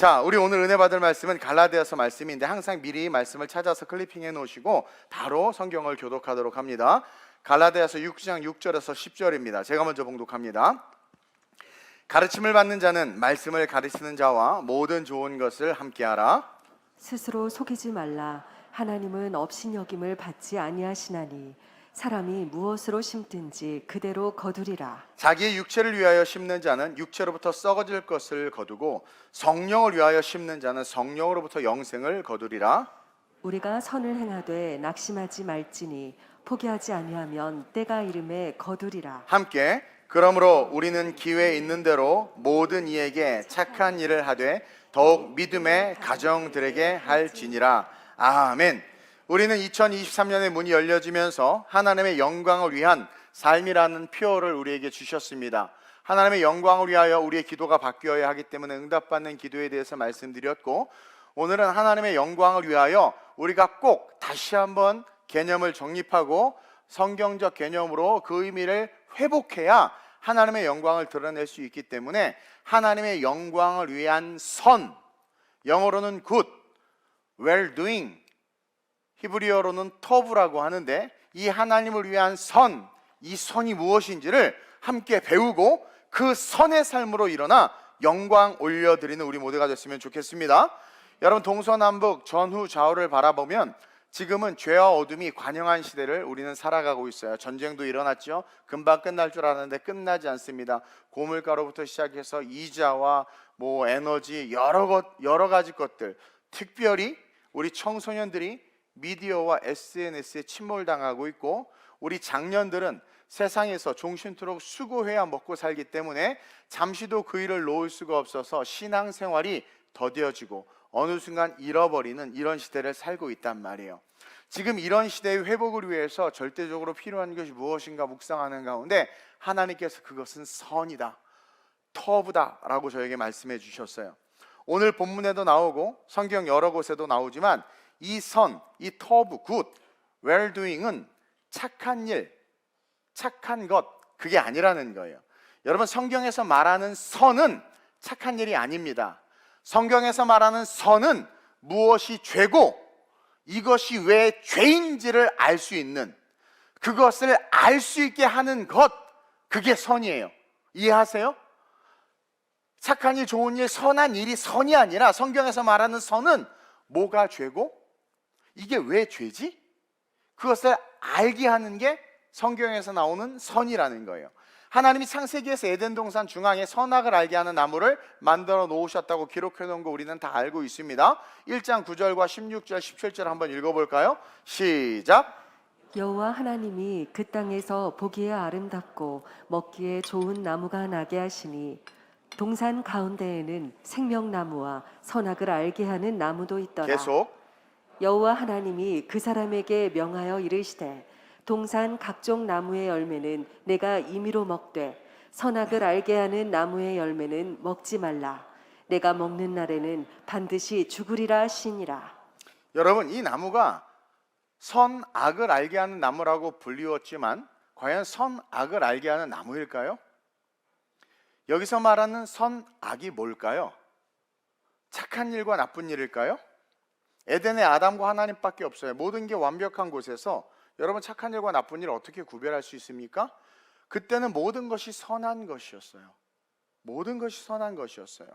자, 우리 오늘 은혜 받을 말씀은 갈라디아서 말씀인데 항상 미리 말씀을 찾아서 클리핑해 놓으시고 바로 성경을 교독하도록 합니다. 갈라디아서 6장 6절에서 10절입니다. 제가 먼저 봉독합니다. 가르침을 받는 자는 말씀을 가르치는 자와 모든 좋은 것을 함께하라. 스스로 속이지 말라. 하나님은 업신여김을 받지 아니하시나니 사람이 무엇으로 심든지 그대로 거두리라. 자기의 육체를 위하여 심는 자는 육체로부터 썩어질 것을 거두고 성령을 위하여 심는 자는 성령으로부터 영생을 거두리라. 우리가 선을 행하되 낙심하지 말지니 포기하지 아니하면 때가 이름에 거두리라. 함께 그러므로 우리는 기회 있는 대로 모든 이에게 착한 일을 하되 더욱 믿음의 가정들에게 할지니라. 아멘. 우리는 2023년의 문이 열려지면서 하나님의 영광을 위한 삶이라는 표어를 우리에게 주셨습니다. 하나님의 영광을 위하여 우리의 기도가 바뀌어야 하기 때문에 응답받는 기도에 대해서 말씀드렸고, 오늘은 하나님의 영광을 위하여 우리가 꼭 다시 한번 개념을 정립하고 성경적 개념으로 그 의미를 회복해야 하나님의 영광을 드러낼 수 있기 때문에 하나님의 영광을 위한 선, 영어로는 good, well doing, 히브리어로는 터브라고 하는데, 이 하나님을 위한 선, 이 선이 무엇인지를 함께 배우고 그 선의 삶으로 일어나 영광 올려드리는 우리 모두가 됐으면 좋겠습니다. 여러분, 동서남북 전후 좌우를 바라보면 지금은 죄와 어둠이 관영한 시대를 우리는 살아가고 있어요. 전쟁도 일어났죠. 금방 끝날 줄 알았는데 끝나지 않습니다. 고물가로부터 시작해서 이자와 에너지 여러 가지 것들, 특별히 우리 청소년들이 미디어와 SNS에 침몰당하고 있고, 우리 장년들은 세상에서 종신토록 수고해야 먹고 살기 때문에 잠시도 그 일을 놓을 수가 없어서 신앙생활이 더뎌지고 어느 순간 잃어버리는 이런 시대를 살고 있단 말이에요. 지금 이런 시대의 회복을 위해서 절대적으로 필요한 것이 무엇인가 묵상하는 가운데 하나님께서 그것은 선이다, 터브다 라고 저에게 말씀해 주셨어요. 오늘 본문에도 나오고 성경 여러 곳에도 나오지만 이 선, 이 터브, 굿, well doing은 착한 일, 착한 것, 그게 아니라는 거예요. 여러분, 성경에서 말하는 선은 착한 일이 아닙니다. 성경에서 말하는 선은 무엇이 죄고 이것이 왜 죄인지를 알 수 있는, 그것을 알 수 있게 하는 것, 그게 선이에요. 이해하세요? 착한 일, 좋은 일, 선한 일이 선이 아니라 성경에서 말하는 선은 뭐가 죄고 이게 왜 죄지? 그것을 알게 하는 게 성경에서 나오는 선이라는 거예요. 하나님이 창세기에서 에덴 동산 중앙에 선악을 알게 하는 나무를 만들어 놓으셨다고 기록해 놓은 거 우리는 다 알고 있습니다. 1장 9절과 16절, 17절 한번 읽어볼까요? 시작! 여호와 하나님이 그 땅에서 보기에 아름답고 먹기에 좋은 나무가 나게 하시니 동산 가운데에는 생명나무와 선악을 알게 하는 나무도 있더라. 계속. 여호와 하나님이 그 사람에게 명하여 이르시되 동산 각종 나무의 열매는 내가 임의로 먹되 선악을 알게 하는 나무의 열매는 먹지 말라. 내가 먹는 날에는 반드시 죽으리라 하시니라. 여러분, 이 나무가 선악을 알게 하는 나무라고 불리웠지만 과연 선악을 알게 하는 나무일까요? 여기서 말하는 선악이 뭘까요? 착한 일과 나쁜 일일까요? 에덴에 아담과 하나님밖에 없어요. 모든 게 완벽한 곳에서 여러분, 착한 일과 나쁜 일을 어떻게 구별할 수 있습니까? 그때는 모든 것이 선한 것이었어요. 모든 것이 선한 것이었어요.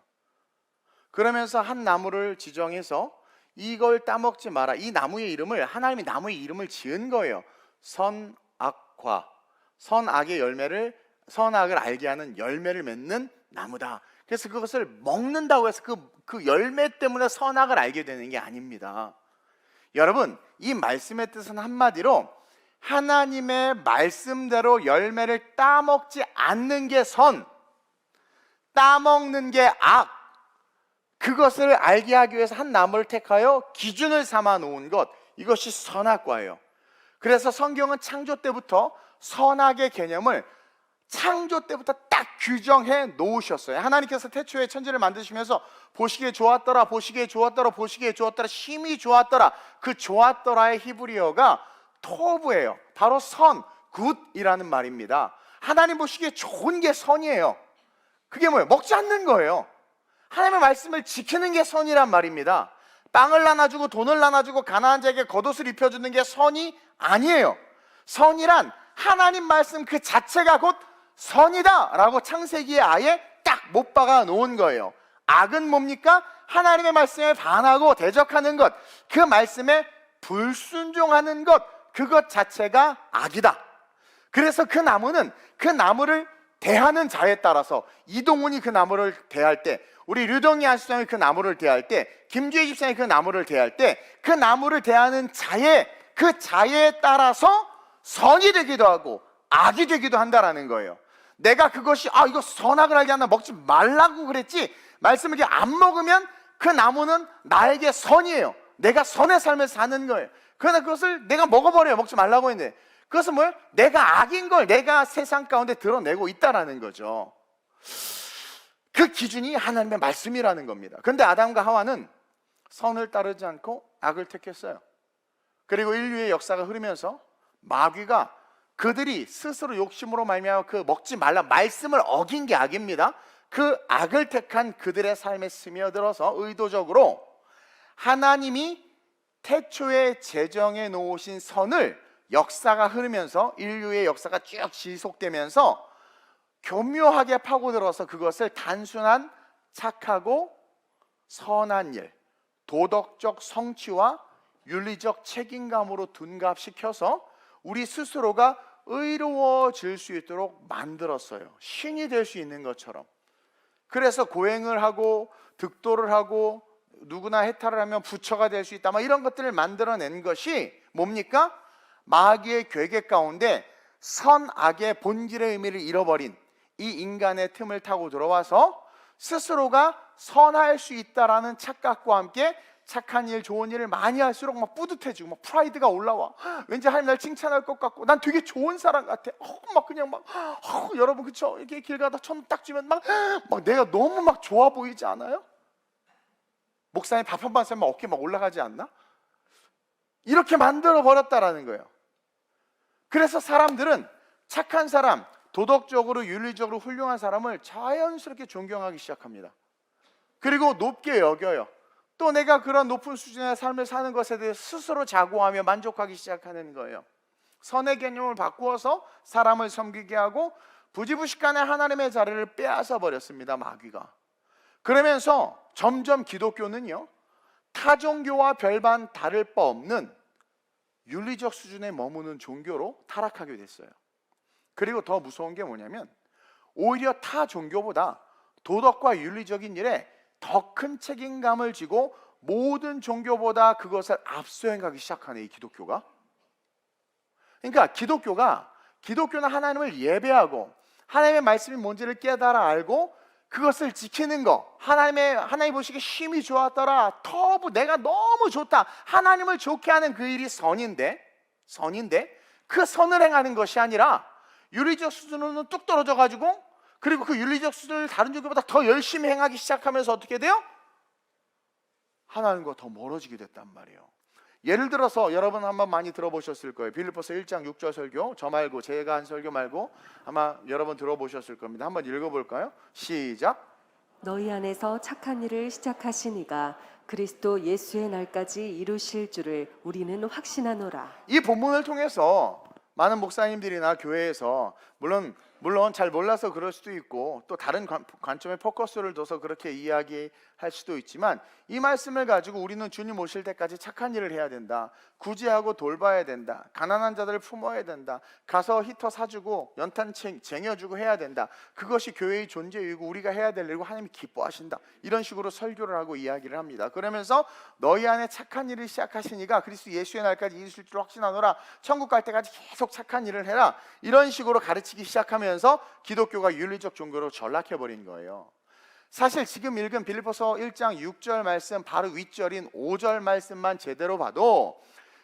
그러면서 한 나무를 지정해서 이걸 따먹지 마라. 이 나무의 이름을, 하나님이 나무의 이름을 지은 거예요. 선악과, 선악의 열매를, 선악을 알게 하는 열매를 맺는 나무다. 그래서 그것을 먹는다고 해서 그 열매 때문에 선악을 알게 되는 게 아닙니다. 여러분, 이 말씀의 뜻은 한마디로 하나님의 말씀대로 열매를 따먹지 않는 게 선, 따먹는 게 악, 그것을 알게 하기 위해서 한 나무를 택하여 기준을 삼아 놓은 것, 이것이 선악과예요. 그래서 성경은 창조 때부터 선악의 개념을 창조 때부터 딱 규정해 놓으셨어요. 하나님께서 태초에 천지를 만드시면서 보시기에 좋았더라, 보시기에 좋았더라, 보시기에 좋았더라, 심히 좋았더라. 그 좋았더라의 히브리어가 토브예요. 바로 선, 굿이라는 말입니다. 하나님 보시기에 좋은 게 선이에요. 그게 뭐예요? 먹지 않는 거예요. 하나님의 말씀을 지키는 게 선이란 말입니다. 빵을 나눠주고 돈을 나눠주고 가난한 자에게 겉옷을 입혀주는 게 선이 아니에요. 선이란 하나님 말씀 그 자체가 곧 선이다 라고 창세기에 아예 딱 못 박아 놓은 거예요. 악은 뭡니까? 하나님의 말씀에 반하고 대적하는 것, 그 말씀에 불순종하는 것, 그것 자체가 악이다. 그래서 그 나무는 그 나무를 대하는 자에 따라서, 이동훈이 그 나무를 대할 때, 우리 류동희 안수장이 그 나무를 대할 때, 김주혜 집사님이 그 나무를 대할 때, 그 나무를 대하는 자의 그 자에 따라서 선이 되기도 하고 악이 되기도 한다라는 거예요. 내가 그것이 이거 선악을 알게 하나 먹지 말라고 그랬지, 말씀을 이렇게 안 먹으면 그 나무는 나에게 선이에요. 내가 선의 삶을 사는 거예요. 그러나 그것을 내가 먹어버려요. 먹지 말라고 했는데 그것은 뭐예요? 내가 악인 걸 내가 세상 가운데 드러내고 있다라는 거죠. 그 기준이 하나님의 말씀이라는 겁니다. 그런데 아담과 하와는 선을 따르지 않고 악을 택했어요. 그리고 인류의 역사가 흐르면서 마귀가 그들이 스스로 욕심으로 말미암아 그 먹지 말라 말씀을 어긴 게 악입니다. 그 악을 택한 그들의 삶에 스며들어서 의도적으로 하나님이 태초에 제정해 놓으신 선을, 역사가 흐르면서 인류의 역사가 쭉 지속되면서 교묘하게 파고들어서 그것을 단순한 착하고 선한 일, 도덕적 성취와 윤리적 책임감으로 둔갑시켜서 우리 스스로가 의로워질 수 있도록 만들었어요. 신이 될 수 있는 것처럼. 그래서 고행을 하고 득도를 하고 누구나 해탈을 하면 부처가 될 수 있다, 이런 것들을 만들어낸 것이 뭡니까? 마귀의 괴계 가운데 선악의 본질의 의미를 잃어버린 이 인간의 틈을 타고 들어와서 스스로가 선할 수 있다라는 착각과 함께 착한 일, 좋은 일을 많이 할수록 막 뿌듯해지고 막 프라이드가 올라와. 왠지 하나님 날 칭찬할 것 같고 난 되게 좋은 사람 같아. 막 그냥 여러분 그쵸? 이렇게 길 가다 손 딱 쥐면 막 내가 너무 막 좋아 보이지 않아요? 목사님 밥 한 번 쓰면 어깨 막 올라가지 않나? 이렇게 만들어 버렸다라는 거예요. 그래서 사람들은 착한 사람, 도덕적으로 윤리적으로 훌륭한 사람을 자연스럽게 존경하기 시작합니다. 그리고 높게 여겨요. 또 내가 그런 높은 수준의 삶을 사는 것에 대해 스스로 자고하며 만족하기 시작하는 거예요. 선의 개념을 바꾸어서 사람을 섬기게 하고 부지부식간에 하나님의 자리를 빼앗아 버렸습니다, 마귀가. 그러면서 점점 기독교는요, 타 종교와 별반 다를 바 없는 윤리적 수준에 머무는 종교로 타락하게 됐어요. 그리고 더 무서운 게 뭐냐면 오히려 타 종교보다 도덕과 윤리적인 일에 더 큰 책임감을 지고 모든 종교보다 그것을 앞서행하기 시작하네, 이 기독교가. 그러니까 기독교는 하나님을 예배하고 하나님의 말씀이 뭔지를 깨달아 알고 그것을 지키는 거, 하나님 보시기에 힘이 좋았더라, 터부 내가 너무 좋다, 하나님을 좋게 하는 그 일이 선인데 그 선을 행하는 것이 아니라 윤리적 수준으로는 뚝 떨어져 가지고, 그리고 그 윤리적 수준을 다른 종교보다 더 열심히 행하기 시작하면서 어떻게 돼요? 하나님과 더 멀어지게 됐단 말이에요. 예를 들어서 여러분 한번 많이 들어보셨을 거예요. 빌립보서 1장 6절 설교, 저 말고 제가 한 설교 말고 아마 여러분 들어보셨을 겁니다. 한번 읽어볼까요? 시작. 너희 안에서 착한 일을 시작하신 이가 그리스도 예수의 날까지 이루실 줄을 우리는 확신하노라. 이 본문을 통해서 많은 목사님들이나 교회에서 물론 잘 몰라서 그럴 수도 있고 또 다른 관점에 포커스를 둬서 그렇게 이야기할 수도 있지만, 이 말씀을 가지고 우리는 주님 오실 때까지 착한 일을 해야 된다, 구제하고 돌봐야 된다, 가난한 자들을 품어야 된다, 가서 히터 사주고 연탄 쟁여주고 해야 된다, 그것이 교회의 존재이고 우리가 해야 될 일이고 하나님이 기뻐하신다, 이런 식으로 설교를 하고 이야기를 합니다. 그러면서 너희 안에 착한 일을 시작하시니가 그리스도 예수의 날까지 이루실 줄 확신하노라, 천국 갈 때까지 계속 착한 일을 해라, 이런 식으로 가르치기 시작하면서 기독교가 윤리적 종교로 전락해버린 거예요. 사실 지금 읽은 빌립보서 1장 6절 말씀 바로 윗절인 5절 말씀만 제대로 봐도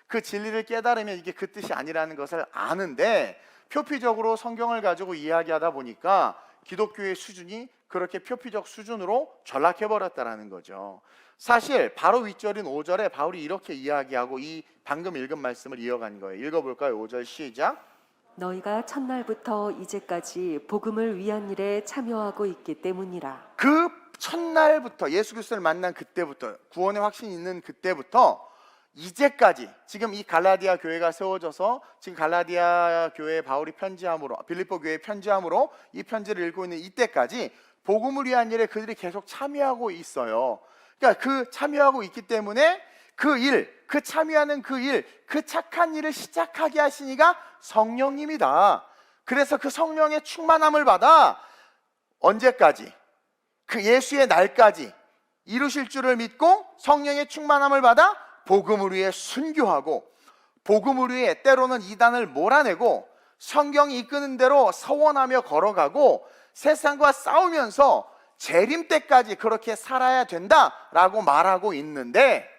그 진리를 깨달으면 이게 그 뜻이 아니라는 것을 아는데, 표피적으로 성경을 가지고 이야기하다 보니까 기독교의 수준이 그렇게 표피적 수준으로 전락해버렸다는 거죠. 사실 바로 윗절인 5절에 바울이 이렇게 이야기하고 이 방금 읽은 말씀을 이어간 거예요. 읽어볼까요? 5절 시작. 너희가 첫날부터 이제까지 복음을 위한 일에 참여하고 있기 때문이라. 그 첫날부터 예수 그리스도를 만난 그때부터, 구원의 확신이 있는 그때부터 이제까지, 지금 이 갈라디아 교회가 세워져서 지금 갈라디아 교회에 바울이 편지함으로, 빌립보 교회에 편지함으로 이 편지를 읽고 있는 이때까지 복음을 위한 일에 그들이 계속 참여하고 있어요. 그러니까 그 참여하고 있기 때문에 그 일, 그 참여하는 그 일, 그 착한 일을 시작하게 하신 이가 성령님이다. 그래서 그 성령의 충만함을 받아 언제까지? 그 예수의 날까지 이루실 줄을 믿고 성령의 충만함을 받아 복음을 위해 순교하고, 복음을 위해 때로는 이단을 몰아내고, 성경이 이끄는 대로 서원하며 걸어가고, 세상과 싸우면서 재림 때까지 그렇게 살아야 된다라고 말하고 있는데,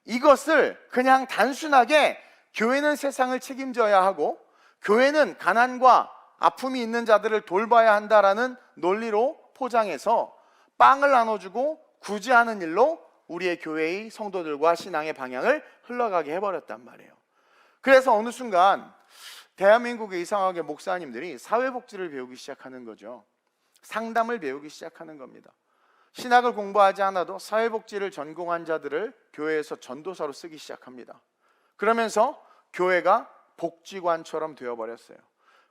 이것을 그냥 단순하게 교회는 세상을 책임져야 하고 교회는 가난과 아픔이 있는 자들을 돌봐야 한다라는 논리로 포장해서 빵을 나눠주고 구제하는 일로 우리의 교회의 성도들과 신앙의 방향을 흘러가게 해버렸단 말이에요. 그래서 어느 순간 대한민국의 이상하게 목사님들이 사회복지를 배우기 시작하는 거죠. 상담을 배우기 시작하는 겁니다. 신학을 공부하지 않아도 사회복지를 전공한 자들을 교회에서 전도사로 쓰기 시작합니다. 그러면서 교회가 복지관처럼 되어버렸어요.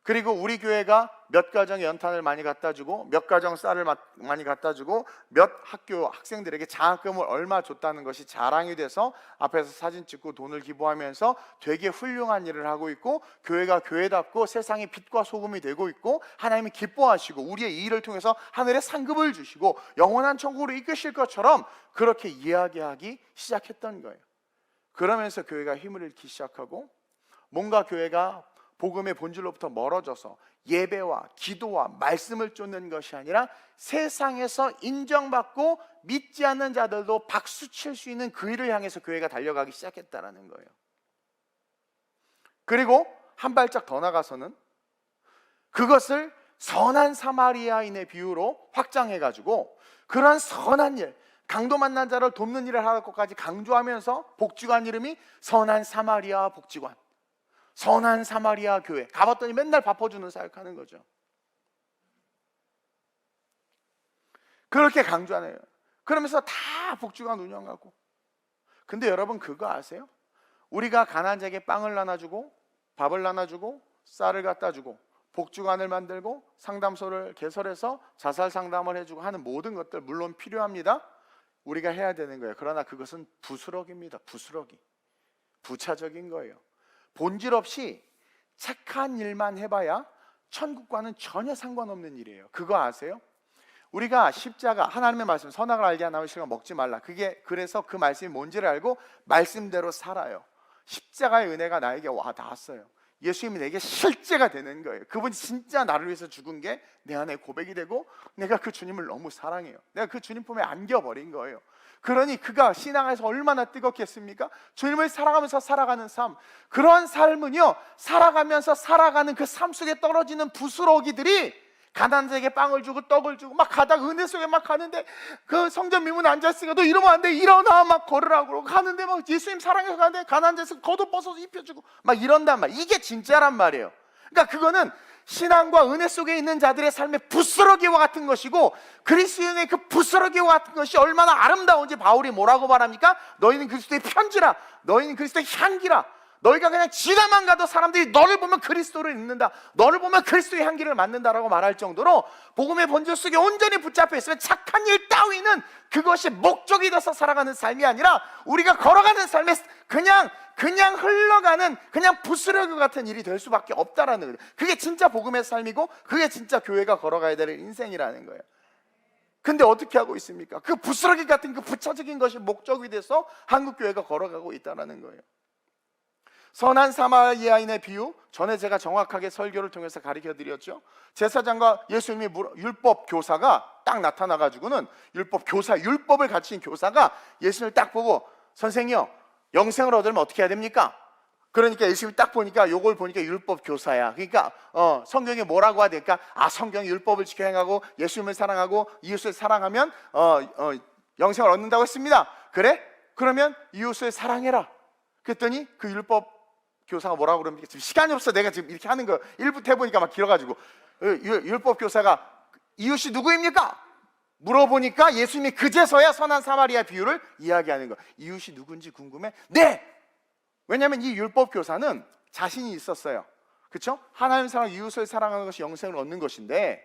그리고 우리 교회가 몇 가정에 연탄을 많이 갖다 주고, 몇 가정 쌀을 많이 갖다 주고, 몇 학교 학생들에게 장학금을 얼마 줬다는 것이 자랑이 돼서 앞에서 사진 찍고 돈을 기부하면서 되게 훌륭한 일을 하고 있고, 교회가 교회답고 세상의 빛과 소금이 되고 있고, 하나님이 기뻐하시고 우리의 이 일을 통해서 하늘에 상급을 주시고 영원한 천국으로 이끄실 것처럼 그렇게 이야기하기 시작했던 거예요. 그러면서 교회가 힘을 잃기 시작하고, 뭔가 교회가 복음의 본질로부터 멀어져서 예배와 기도와 말씀을 쫓는 것이 아니라 세상에서 인정받고 믿지 않는 자들도 박수 칠 수 있는 그 일을 향해서 교회가 달려가기 시작했다는 거예요. 그리고 한 발짝 더 나가서는 그것을 선한 사마리아인의 비유로 확장해가지고 그런 선한 일, 강도 만난 자를 돕는 일을 할 것까지 강조하면서 복지관 이름이 선한 사마리아 복지관, 선한 사마리아 교회. 가봤더니 맨날 밥 퍼주는 사역하는 거죠. 그렇게 강조하네요. 그러면서 다 복지관 운영하고. 근데 여러분 그거 아세요? 우리가 가난한 자에게 빵을 나눠주고 밥을 나눠주고 쌀을 갖다 주고 복지관을 만들고 상담소를 개설해서 자살 상담을 해주고 하는 모든 것들 물론 필요합니다. 우리가 해야 되는 거예요. 그러나 그것은 부스러기입니다. 부스러기. 부차적인 거예요. 본질 없이 착한 일만 해봐야 천국과는 전혀 상관없는 일이에요. 그거 아세요? 우리가 십자가, 하나님의 말씀, 선악을 알게 하나님의 실과 먹지 말라. 그게 그래서 그 말씀이 뭔지를 알고 말씀대로 살아요. 십자가의 은혜가 나에게 와 닿았어요. 예수님이 내게 실제가 되는 거예요. 그분이 진짜 나를 위해서 죽은 게 내 안에 고백이 되고 내가 그 주님을 너무 사랑해요. 내가 그 주님 품에 안겨버린 거예요. 그러니 그가 신앙에서 얼마나 뜨겁겠습니까? 주님을 사랑하면서 살아가는 삶, 그런 삶은요, 살아가면서 살아가는 그 삶 속에 떨어지는 부스러기들이 가난한 자에게 빵을 주고 떡을 주고 막 가다가 은혜 속에 막 가는데, 그 성전 미문 앉아있으니까 너 이러면 안 돼, 일어나 막 걸으라고 그러고 가는데 막 예수님 사랑해서 가는데 가난한 자에서 겉옷 벗어서 입혀주고 막 이런단 말이에요. 이게 진짜란 말이에요. 그러니까 그거는 신앙과 은혜 속에 있는 자들의 삶의 부스러기와 같은 것이고, 그리스도인의 그 부스러기와 같은 것이 얼마나 아름다운지 바울이 뭐라고 말합니까? 너희는 그리스도의 편지라, 너희는 그리스도의 향기라. 너희가 그냥 지나만 가도 사람들이 너를 보면 그리스도를 읽는다, 너를 보면 그리스도의 향기를 맡는다라고 말할 정도로 복음의 본질 속에 온전히 붙잡혀 있으면 착한 일 따위는 그것이 목적이 돼서 살아가는 삶이 아니라 우리가 걸어가는 삶에 그냥 흘러가는 그냥 부스러기 같은 일이 될 수밖에 없다라는 거예요. 그게 진짜 복음의 삶이고 그게 진짜 교회가 걸어가야 될 인생이라는 거예요. 근데 어떻게 하고 있습니까? 그 부스러기 같은 그 부차적인 것이 목적이 돼서 한국 교회가 걸어가고 있다는 거예요. 선한 사마리아인의 비유, 전에 제가 정확하게 설교를 통해서 가르쳐드렸죠. 제사장과 예수님이 율법 교사가 딱 나타나가지고는 율법 교사, 율법을 가르친 교사가 예수님을 딱 보고 선생님요, 영생을 얻으려면 어떻게 해야 됩니까? 그러니까 예수님이 딱 보니까 요걸 보니까 율법 교사야. 그러니까 성경에 뭐라고 해야 될까? 성경이 율법을 지켜 행하고 예수님을 사랑하고 이웃을 사랑하면 영생을 얻는다고 했습니다. 그래? 그러면 이웃을 사랑해라. 그랬더니 그 율법 교사가 뭐라고 그럽니까? 지금 시간이 없어. 내가 지금 이렇게 하는 거 1부터 해보니까 막 길어가지고 율법 교사가 이웃이 누구입니까? 물어보니까 예수님이 그제서야 선한 사마리아 비유를 이야기하는 거예요. 이웃이 누군지 궁금해? 네! 왜냐하면 이 율법 교사는 자신이 있었어요. 그렇죠? 하나님 사랑, 이웃을 사랑하는 것이 영생을 얻는 것인데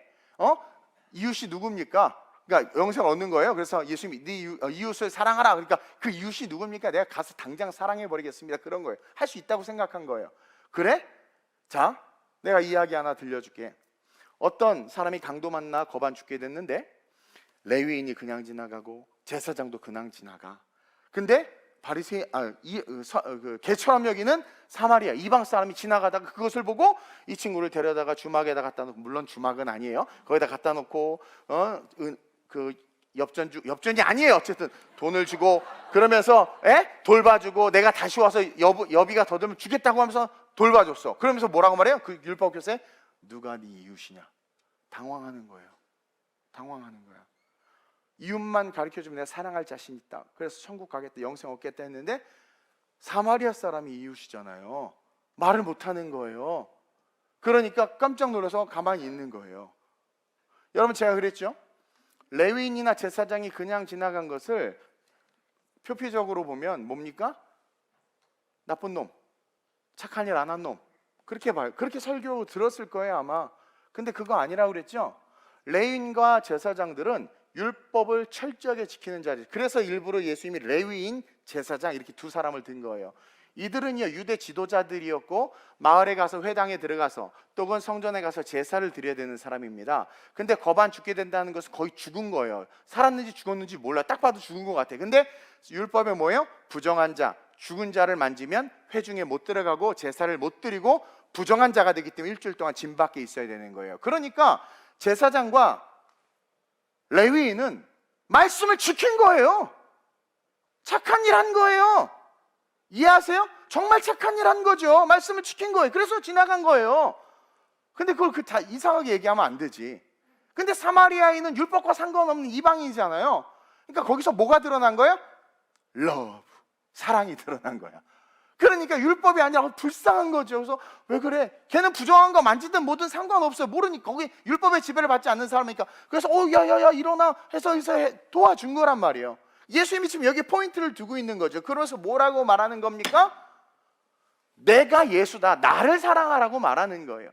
이웃이 누굽니까? 그러니까 영생을 얻는 거예요. 그래서 예수님이 네 이웃을 사랑하라. 그러니까 그 이웃이 누굽니까? 내가 가서 당장 사랑해버리겠습니다. 그런 거예요. 할 수 있다고 생각한 거예요. 그래? 자, 내가 이야기 하나 들려줄게. 어떤 사람이 강도 만나 거반 죽게 됐는데 레위인이 그냥 지나가고 제사장도 그냥 지나가. 근데 개처럼 여기는 사마리아 이방 사람이 지나가다가 그것을 보고 이 친구를 데려다가 주막에다 갖다 놓고, 물론 주막은 아니에요. 거기다 갖다 놓고 그 엽전이 아니에요. 어쨌든 돈을 주고 그러면서 돌봐주고, 내가 다시 와서 여비가 더 들면 주겠다고 하면서 돌봐줬어. 그러면서 뭐라고 말해요? 그 율법 교사에 누가 네 이웃이냐? 당황하는 거예요. 당황하는 거야. 이웃만 가르쳐주면 내가 사랑할 자신 있다. 그래서 천국 가겠다, 영생 얻겠다 했는데 사마리아 사람이 이웃이잖아요. 말을 못하는 거예요. 그러니까 깜짝 놀라서 가만히 있는 거예요. 여러분, 제가 그랬죠? 레위인이나 제사장이 그냥 지나간 것을 표피적으로 보면 뭡니까? 나쁜 놈, 착한 일 안 한 놈, 그렇게 봐요. 그렇게 설교 들었을 거예요 아마. 근데 그거 아니라고 그랬죠? 레위인과 제사장들은 율법을 철저하게 지키는 자리. 그래서 일부러 예수님이 레위인, 제사장 이렇게 두 사람을 든 거예요. 이들은요 유대 지도자들이었고 마을에 가서 회당에 들어가서 또는 성전에 가서 제사를 드려야 되는 사람입니다. 근데 거반 죽게 된다는 것은 거의 죽은 거예요. 살았는지 죽었는지 몰라. 딱 봐도 죽은 것 같아. 근데 율법에 뭐예요? 부정한 자, 죽은 자를 만지면 회중에 못 들어가고 제사를 못 드리고 부정한 자가 되기 때문에 일주일 동안 진 밖에 있어야 되는 거예요. 그러니까 제사장과 레위인은 말씀을 지킨 거예요. 착한 일 한 거예요. 이해하세요? 정말 착한 일 한 거죠. 말씀을 지킨 거예요. 그래서 지나간 거예요. 근데 그걸 다 이상하게 얘기하면 안 되지. 근데 사마리아인은 율법과 상관없는 이방인이잖아요. 그러니까 거기서 뭐가 드러난 거예요? 러브, 사랑이 드러난 거야. 그러니까 율법이 아니라 불쌍한 거죠. 그래서 왜 그래? 걔는 부정한 거 만지든 뭐든 상관없어요. 모르니까. 거기 율법의 지배를 받지 않는 사람이니까. 그래서 야야야 일어나 해서 도와준 거란 말이에요. 예수님이 지금 여기 포인트를 두고 있는 거죠. 그래서 뭐라고 말하는 겁니까? 내가 예수다, 나를 사랑하라고 말하는 거예요.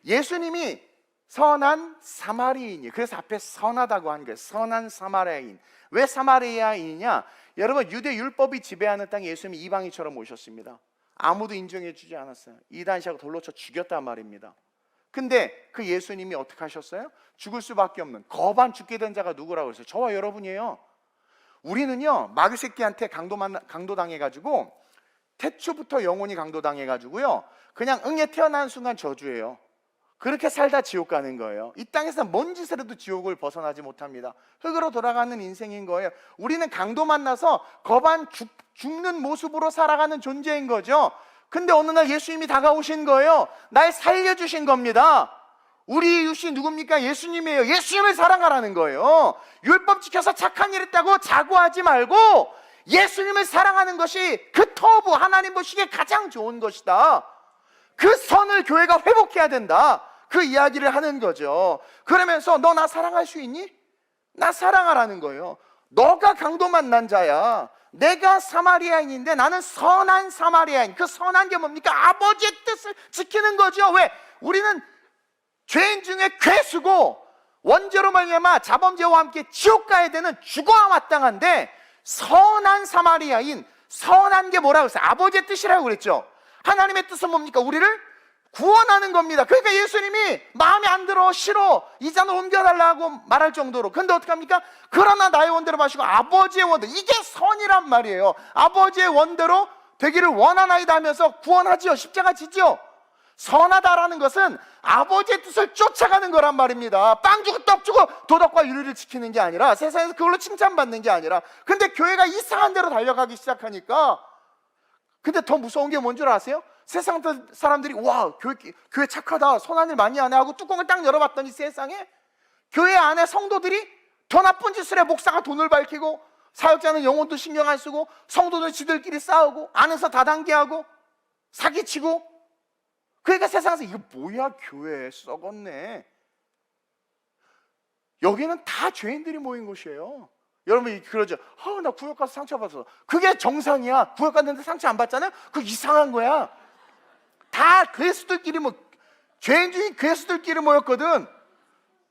예수님이 선한 사마리아인이에요. 그래서 앞에 선하다고 한 거예요. 선한 사마리아인. 왜 사마리아인이냐? 여러분, 유대 율법이 지배하는 땅에 예수님이 이방인처럼 오셨습니다. 아무도 인정해 주지 않았어요. 이단시하고 돌로 쳐 죽였단 말입니다. 근데 그 예수님이 어떻게 하셨어요? 죽을 수밖에 없는 거반 죽게 된 자가 누구라고 했어요? 저와 여러분이에요. 우리는요 마귀 새끼한테 강도당해가지고 태초부터 영혼이 강도당해가지고요 그냥 응에 태어나는 순간 저주예요. 그렇게 살다 지옥 가는 거예요. 이 땅에서 뭔 짓을 해도 지옥을 벗어나지 못합니다. 흙으로 돌아가는 인생인 거예요. 우리는 강도 만나서 거반 죽는 모습으로 살아가는 존재인 거죠. 근데 어느 날 예수님이 다가오신 거예요. 날 살려주신 겁니다. 우리 이웃이 누굽니까? 예수님이에요. 예수님을 사랑하라는 거예요. 율법 지켜서 착한 일 했다고 자고하지 말고 예수님을 사랑하는 것이 그 터부 하나님 보시기에 가장 좋은 것이다. 그 선을 교회가 회복해야 된다. 그 이야기를 하는 거죠. 그러면서 너 나 사랑할 수 있니? 나 사랑하라는 거예요. 너가 강도 만난 자야. 내가 사마리아인인데 나는 선한 사마리아인. 그 선한 게 뭡니까? 아버지의 뜻을 지키는 거죠. 왜? 우리는 죄인 중에 괴수고 원죄로 말미암아 자범죄와 함께 지옥 가야 되는 죽어야 마땅한데 선한 사마리아인, 선한 게 뭐라고 했어요? 아버지의 뜻이라고 그랬죠. 하나님의 뜻은 뭡니까? 우리를 구원하는 겁니다. 그러니까 예수님이 마음에 안 들어, 싫어, 이 잔을 옮겨달라고 말할 정도로. 근데 어떡합니까? 그러나 나의 원대로 마시고 아버지의 원대로. 이게 선이란 말이에요. 아버지의 원대로 되기를 원하나이다 하면서 구원하지요. 십자가 지지요. 선하다라는 것은 아버지의 뜻을 쫓아가는 거란 말입니다. 빵 주고 떡 주고 도덕과 윤리를 지키는 게 아니라, 세상에서 그걸로 칭찬받는 게 아니라. 근데 교회가 이상한 대로 달려가기 시작하니까, 근데 더 무서운 게 뭔 줄 아세요? 세상 사람들이 와 교회 착하다, 선한 일 많이 하네 하고 뚜껑을 딱 열어봤더니 세상에 교회 안에 성도들이 더 나쁜 짓을 해. 목사가 돈을 밝히고, 사역자는 영혼도 신경 안 쓰고, 성도들 지들끼리 싸우고, 안에서 다단계하고 사기치고. 그러니까 세상에서 이거 뭐야 교회 썩었네. 여기는 다 죄인들이 모인 곳이에요. 여러분 그러죠. 나 구역 가서 상처받았어. 그게 정상이야. 구역 갔는데 상처 안 받잖아요. 그거 이상한 거야. 다 괴수들끼리 죄인 중에 괴수들끼리 모였거든.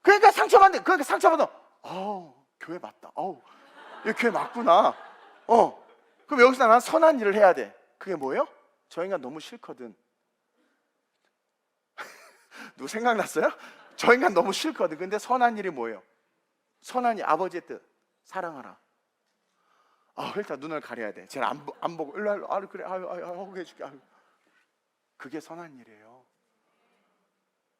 그러니까 상처받아. 교회 맞다. 여기 교회 맞구나. 그럼 여기서 난 선한 일을 해야 돼. 그게 뭐예요? 저 인간 너무 싫거든. 누구 생각났어요? 저 인간 너무 싫거든. 근데 선한 일이 뭐예요? 선한 일, 아버지의 뜻. 사랑하라. 일단 눈을 가려야 돼. 쟤는 안 보고 일로 그래. 하고 해줄게. 그게 선한 일이에요.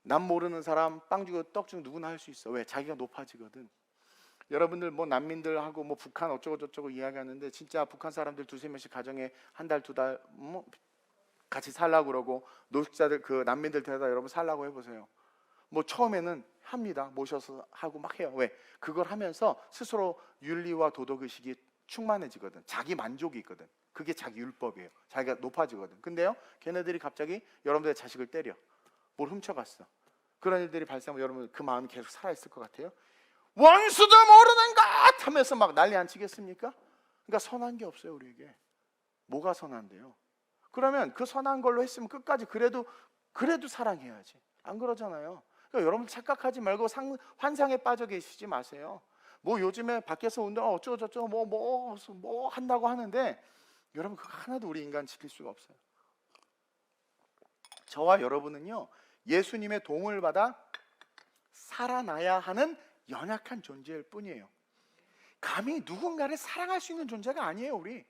남 모르는 사람 빵 주고 떡 주고 누구나 할 수 있어. 왜? 자기가 높아지거든. 여러분들 난민들하고 북한 어쩌고 저쩌고 이야기하는데 진짜 북한 사람들 두세 명씩 가정에 한 달 두 달 같이 살라고 그러고 노숙자들 그 난민들 데려다 여러분 살라고 해보세요. 처음에는 합니다. 모셔서 하고 막 해요. 왜? 그걸 하면서 스스로 윤리와 도덕의식이 충만해지거든. 자기 만족이 있거든. 그게 자기 율법이에요. 자기가 높아지거든. 근데요, 걔네들이 갑자기 여러분들의 자식을 때려. 뭘 훔쳐갔어. 그런 일들이 발생하면 여러분 그 마음이 계속 살아있을 것 같아요? 원수도 모르는 것 하면서 막 난리 안 치겠습니까? 그러니까 선한 게 없어요, 우리에게. 뭐가 선한데요? 그러면 그 선한 걸로 했으면 끝까지 그래도 사랑해야지. 안 그러잖아요. 그러니까 여러분 착각하지 말고 환상에 빠져 계시지 마세요. 요즘에 밖에서 운동 어쩌고 저쩌고 뭐 한다고 하는데 여러분 그거 하나도 우리 인간 지킬 수가 없어요. 저와 여러분은요, 예수님의 도움을 받아 살아나야 하는 연약한 존재일 뿐이에요. 감히 누군가를 사랑할 수 있는 존재가 아니에요, 우리.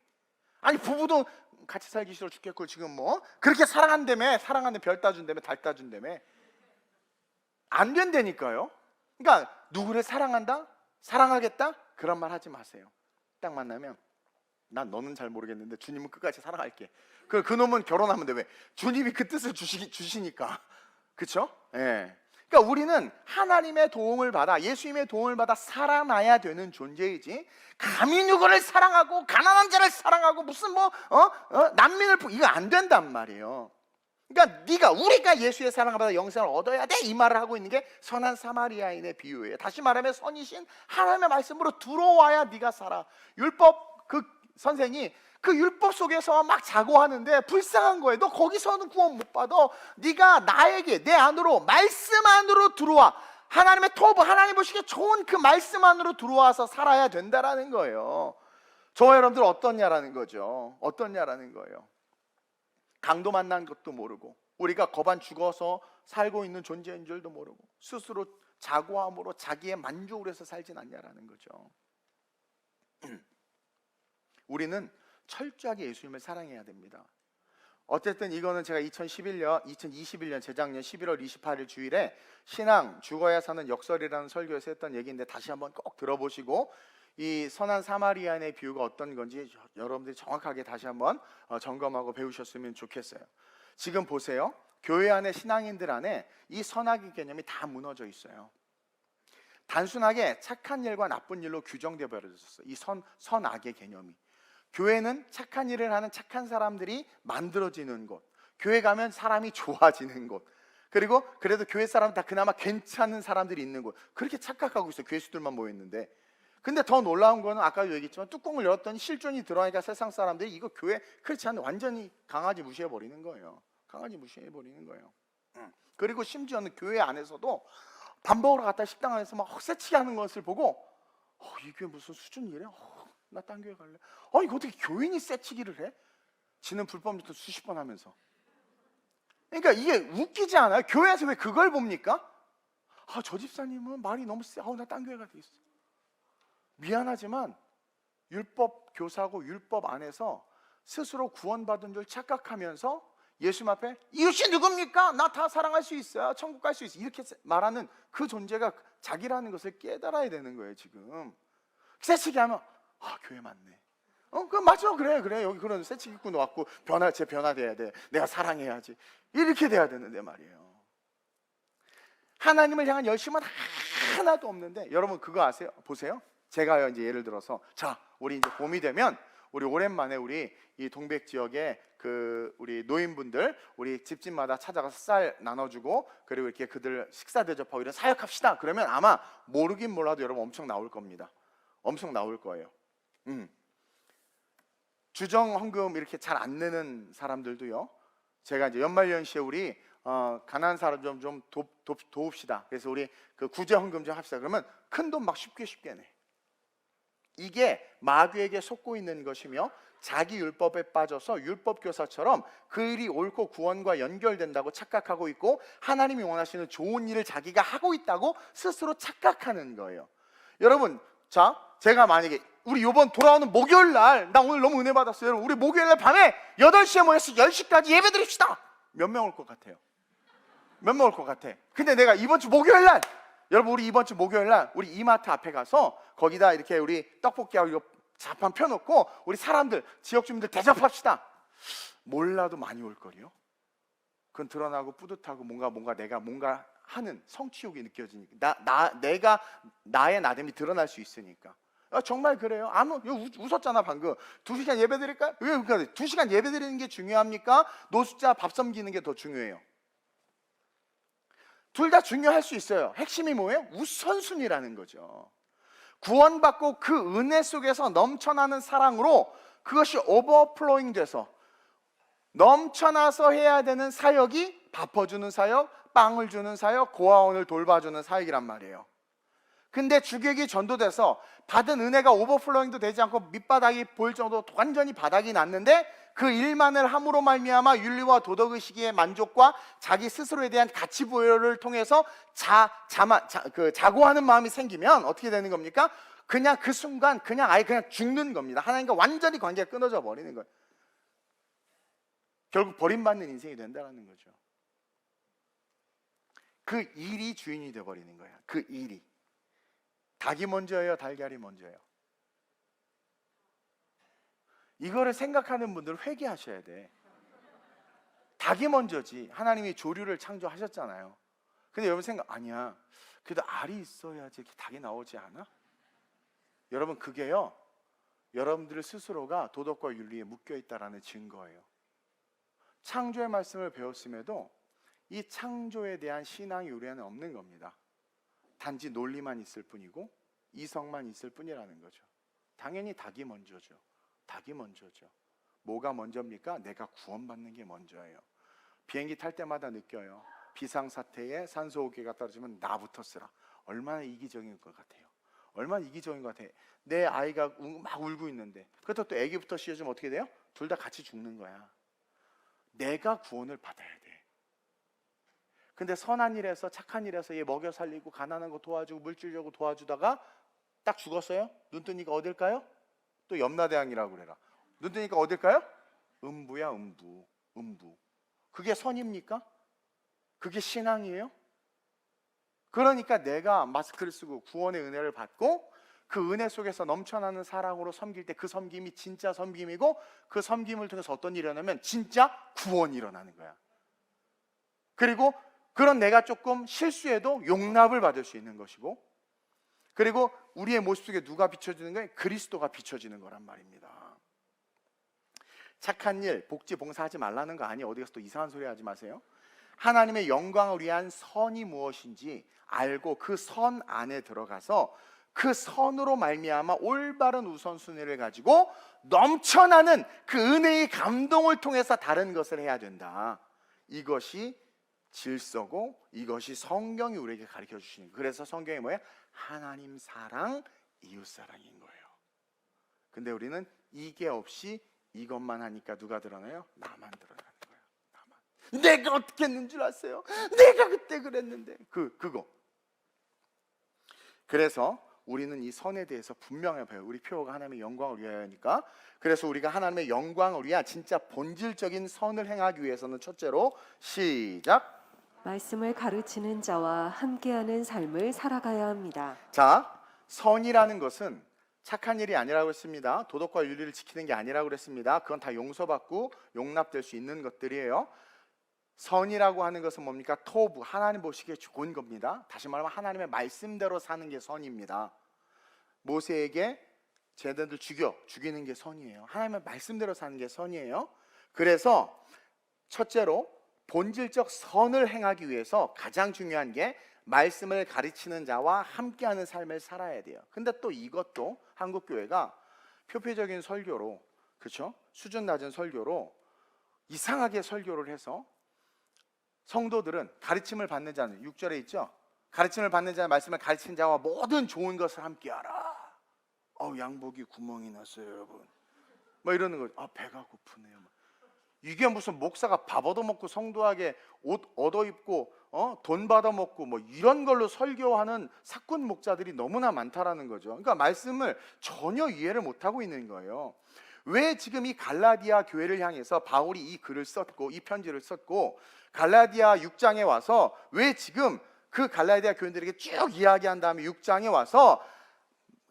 아니 부부도 같이 살기 싫어 죽겠고 지금 그렇게 사랑한다며, 별 따준다며, 달 따준다며. 안 된다니까요. 그러니까 누구를 사랑하겠다? 그런 말 하지 마세요. 딱 만나면 난 너는 잘 모르겠는데 주님은 끝까지 사랑할게. 그 놈은 결혼하면 돼. 왜? 주님이 그 뜻을 주시니까. 그렇죠? 예. 그러니까 우리는 하나님의 도움을 받아, 예수님의 도움을 받아 살아나야 되는 존재이지, 감히 누구를 사랑하고 가난한 자를 사랑하고 무슨 난민을 이거 안 된단 말이에요. 그러니까 우리가 예수의 사랑을 받아 영생을 얻어야 돼, 이 말을 하고 있는 게 선한 사마리아인의 비유예요. 다시 말하면 선이신 하나님의 말씀으로 들어와야 네가 살아. 율법 그 선생이 그 율법 속에서 막 자고하는데 불쌍한 거예요. 너 거기서는 구원 못 받아. 네가 나에게, 내 안으로, 말씀 안으로 들어와. 하나님의 토브, 하나님 보시기에 좋은 그 말씀 안으로 들어와서 살아야 된다라는 거예요. 저와 여러분들 어떻냐라는 거죠. 어떻냐라는 거예요. 강도 만난 것도 모르고, 우리가 거반 죽어서 살고 있는 존재인 줄도 모르고, 스스로 자고함으로 자기의 만족을 해서 살진 않냐라는 거죠. 우리는 철저하게 예수님을 사랑해야 됩니다. 어쨌든 이거는 제가 2021년 재작년 11월 28일 주일에 신앙 죽어야 사는 역설이라는 설교에서 했던 얘기인데 다시 한번 꼭 들어보시고 이 선한 사마리아인의 비유가 어떤 건지 여러분들이 정확하게 다시 한번 점검하고 배우셨으면 좋겠어요. 지금 보세요. 교회 안에, 신앙인들 안에 이 선악의 개념이 다 무너져 있어요. 단순하게 착한 일과 나쁜 일로 규정되어 버려졌어요. 이 선악의 개념이. 교회는 착한 일을 하는 착한 사람들이 만들어지는 곳, 교회 가면 사람이 좋아지는 곳, 그리고 그래도 교회 사람 다 그나마 괜찮은 사람들이 있는 곳, 그렇게 착각하고 있어요. 괴수들만 모였는데. 근데 더 놀라운 거는 아까도 얘기했지만 뚜껑을 열었더니 실존이 들어가니까 세상 사람들이 이거 교회 그렇지 않은데 완전히 강아지 무시해버리는 거예요. 강아지 무시해버리는 거예요. 그리고 심지어는 교회 안에서도 밥 먹으러 갔다 식당 안에서 막 헛새치기 하는 것을 보고 이게 무슨 수준이래? 나 딴 교회 갈래. 이거 어떻게 교인이 새치기를 해? 지는 불법 유튜브 수십 번 하면서. 그러니까 이게 웃기지 않아요? 교회에서 왜 그걸 봅니까? 저 집사님은 말이 너무 세. 나 딴 교회 가 되겠어. 미안하지만 율법 교사고 율법 안에서 스스로 구원받은 줄 착각하면서 예수님 앞에 이웃이 누굽니까? 나 다 사랑할 수 있어요. 천국 갈 수 있어요. 이렇게 말하는 그 존재가 자기라는 것을 깨달아야 되는 거예요. 지금 새치기 하면 교회 맞네. 그럼 맞죠? 그래. 여기 그런 새치기꾼 왔고 변화돼야 돼. 내가 사랑해야지. 이렇게 돼야 되는데 말이에요. 하나님을 향한 열심은 하나도 없는데 여러분 그거 아세요? 보세요. 제가요 이제 예를 들어서 자 우리 이제 봄이 되면 우리 오랜만에 우리 이 동백 지역에 그 우리 노인분들 우리 집집마다 찾아가서 쌀 나눠주고 그리고 이렇게 그들 식사 대접하고 이런 사역합시다. 그러면 아마 모르긴 몰라도 여러분 엄청 나올 겁니다. 엄청 나올 거예요. 주정 헌금 이렇게 잘 안 내는 사람들도요. 제가 이제 연말연시에 우리 가난한 사람 좀 도웁시다. 그래서 우리 그 구제 헌금 좀 합시다. 그러면 큰 돈 막 쉽게 내. 이게 마귀에게 속고 있는 것이며 자기 율법에 빠져서 율법 교사처럼 그 일이 옳고 구원과 연결된다고 착각하고 있고 하나님이 원하시는 좋은 일을 자기가 하고 있다고 스스로 착각하는 거예요. 여러분, 자, 제가 만약에 우리 이번 돌아오는 목요일 날, 나 오늘 너무 은혜 받았어요. 여러분, 우리 목요일 날 밤에 8시에 모여서 10시까지 예배 드립시다. 몇 명 올 것 같아요? 몇 명 올 것 같아? 근데 내가 이번 주 목요일 날, 여러분 우리 이번 주 목요일 날 우리 이마트 앞에 가서 거기다 이렇게 우리 떡볶이하고 이거 자판 펴놓고 우리 사람들, 지역 주민들 대접합시다. 몰라도 많이 올 거리요. 그건 드러나고 뿌듯하고 뭔가 내가 뭔가 하는 성취욕이 느껴지니까 내가 나의 나됨이 드러날 수 있으니까. 정말 그래요. 웃었잖아 방금. 2시간 예배 드릴까요? 왜 그러니까 2시간 예배 드리는 게 중요합니까? 노숙자 밥 섬기는 게 더 중요해요? 둘 다 중요할 수 있어요. 핵심이 뭐예요? 우선순위라는 거죠. 구원받고 그 은혜 속에서 넘쳐나는 사랑으로 그것이 오버플로잉 돼서 넘쳐나서 해야 되는 사역이 밥 퍼주는 사역, 빵을 주는 사역, 고아원을 돌봐주는 사역이란 말이에요. 근데 주객이 전도돼서 받은 은혜가 오버플로잉도 되지 않고 밑바닥이 보일 정도로 완전히 바닥이 났는데 그 일만을 함으로 말미암아 윤리와 도덕의식의 만족과 자기 스스로에 대한 가치 부여를 통해서 자고하는 마음이 생기면 어떻게 되는 겁니까? 그냥 그 순간 그냥 죽는 겁니다. 하나님과 완전히 관계가 끊어져 버리는 거예요. 결국 버림받는 인생이 된다는 거죠. 그 일이 주인이 되어버리는 거야. 그 일이. 닭이 먼저예요? 달걀이 먼저예요? 이거를 생각하는 분들은 회개하셔야 돼. 닭이 먼저지. 하나님이 조류를 창조하셨잖아요. 근데 여러분 생각 아니야. 그래도 알이 있어야지 이렇게 닭이 나오지 않아? 여러분 그게요. 여러분들 스스로가 도덕과 윤리에 묶여 있다라는 증거예요. 창조의 말씀을 배웠음에도 이 창조에 대한 신앙이 우리 안에 없는 겁니다. 단지 논리만 있을 뿐이고 이성만 있을 뿐이라는 거죠. 당연히 닭이 먼저죠. 닭이 먼저죠. 뭐가 먼저입니까? 내가 구원받는 게 먼저예요. 비행기 탈 때마다 느껴요. 비상사태에 산소호흡기가 떨어지면 나부터 쓰라. 얼마나 이기적인 것 같아요. 얼마나 이기적인 것 같아요. 내 아이가 막 울고 있는데 그것도 또 아기부터 씌워주면 어떻게 돼요? 둘 다 같이 죽는 거야. 내가 구원을 받아야 돼. 근데 선한 일에서 착한 일에서 얘 먹여 살리고 가난한 거 도와주고 물질 주고 도와주다가 딱 죽었어요? 눈 뜨니까 어딜까요? 또 염라대왕이라고 그래라. 눈 뜨니까 어딜까요? 음부야 음부. 그게 선입니까? 그게 신앙이에요? 그러니까 내가 마스크를 쓰고 구원의 은혜를 받고 그 은혜 속에서 넘쳐나는 사랑으로 섬길 때 그 섬김이 진짜 섬김이고 그 섬김을 통해서 어떤 일이 일어나면 진짜 구원이 일어나는 거야. 그리고 그런 내가 조금 실수해도 용납을 받을 수 있는 것이고 그리고 우리의 모습 속에 누가 비춰지는 거예요? 그리스도가 비춰지는 거란 말입니다. 착한 일, 복지, 봉사하지 말라는 거 아니에요. 어디 가서 또 이상한 소리 하지 마세요. 하나님의 영광을 위한 선이 무엇인지 알고 그 선 안에 들어가서 그 선으로 말미암아 올바른 우선순위를 가지고 넘쳐나는 그 은혜의 감동을 통해서 다른 것을 해야 된다. 이것이 질서고 이것이 성경이 우리에게 가르쳐 주시는 거예요. 그래서 성경이 뭐예요? 하나님 사랑, 이웃 사랑인 거예요. 근데 우리는 이게 없이 이것만 하니까 누가 드러나요? 나만 드러나는 거예요. 나만. 내가 어떻게 했는 줄 아세요? 내가 그때 그랬는데 그거. 그래서 우리는 이 선에 대해서 분명해 봐요. 우리 표어가 하나님의 영광을 위하여니까. 그래서 우리가 하나님의 영광을 위한 진짜 본질적인 선을 행하기 위해서는 첫째로 시작. 말씀을 가르치는 자와 함께하는 삶을 살아가야 합니다. 자, 선이라는 것은 착한 일이 아니라고 했습니다. 도덕과 윤리를 지키는 게 아니라고 그랬습니다. 그건 다 용서받고 용납될 수 있는 것들이에요. 선이라고 하는 것은 뭡니까? 토부, 하나님 보시기에 좋은 겁니다. 다시 말하면 하나님의 말씀대로 사는 게 선입니다. 모세에게 쟤네들 죽이는 게 선이에요. 하나님의 말씀대로 사는 게 선이에요. 그래서 첫째로 본질적 선을 행하기 위해서 가장 중요한 게 말씀을 가르치는 자와 함께하는 삶을 살아야 돼요. 근데 또 이것도 한국교회가 표피적인 설교로, 그렇죠? 수준 낮은 설교로 이상하게 설교를 해서 성도들은 가르침을 받는 자는 6절에 있죠? 가르침을 받는 자는 말씀을 가르치는 자와 모든 좋은 것을 함께하라. 양복이 구멍이 났어요, 여러분. 뭐 이러는 거죠. 배가 고프네요. 이게 무슨 목사가 밥 얻어먹고 성도에게 옷 얻어입고 돈 받아먹고 뭐 이런 걸로 설교하는 사꾼 목자들이 너무나 많다라는 거죠. 그러니까 말씀을 전혀 이해를 못하고 있는 거예요. 왜 지금 이 갈라디아 교회를 향해서 바울이 이 글을 썼고 이 편지를 썼고 갈라디아 6장에 와서 왜 지금 그 갈라디아 교인들에게 쭉 이야기한 다음에 6장에 와서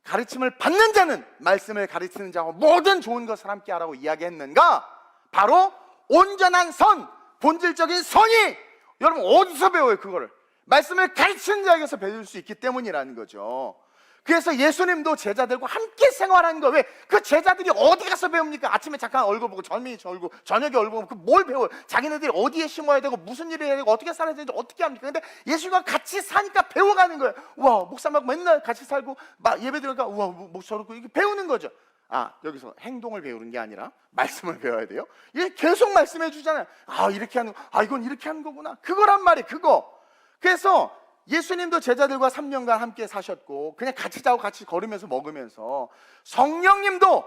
가르침을 받는 자는 말씀을 가르치는 자와 모든 좋은 것을 함께하라고 이야기했는가? 바로 온전한 선, 본질적인 선이 여러분 어디서 배워요? 그거를 말씀을 가르치는 자에게서 배울 수 있기 때문이라는 거죠. 그래서 예수님도 제자들과 함께 생활하는 거, 왜? 그 제자들이 어디 가서 배웁니까? 아침에 잠깐 얼굴 보고 저녁에 얼굴 보고 그 뭘 배워요? 자기네들이 어디에 심어야 되고 무슨 일을 해야 되고 어떻게 살아야 되는지 어떻게 합니까? 근데 예수님과 같이 사니까 배워가는 거예요. 우와, 목사님하고 맨날 같이 살고 예배 들어가, 우와, 뭐 저렇고 이게 배우는 거죠. 여기서 행동을 배우는 게 아니라 말씀을 배워야 돼요. 이게 계속 말씀해 주잖아요. 이렇게 하는 거, 이건 이렇게 하는 거구나. 그거란 말이에요, 그거. 그래서 예수님도 제자들과 3년간 함께 사셨고 그냥 같이 자고 같이 걸으면서 먹으면서 성령님도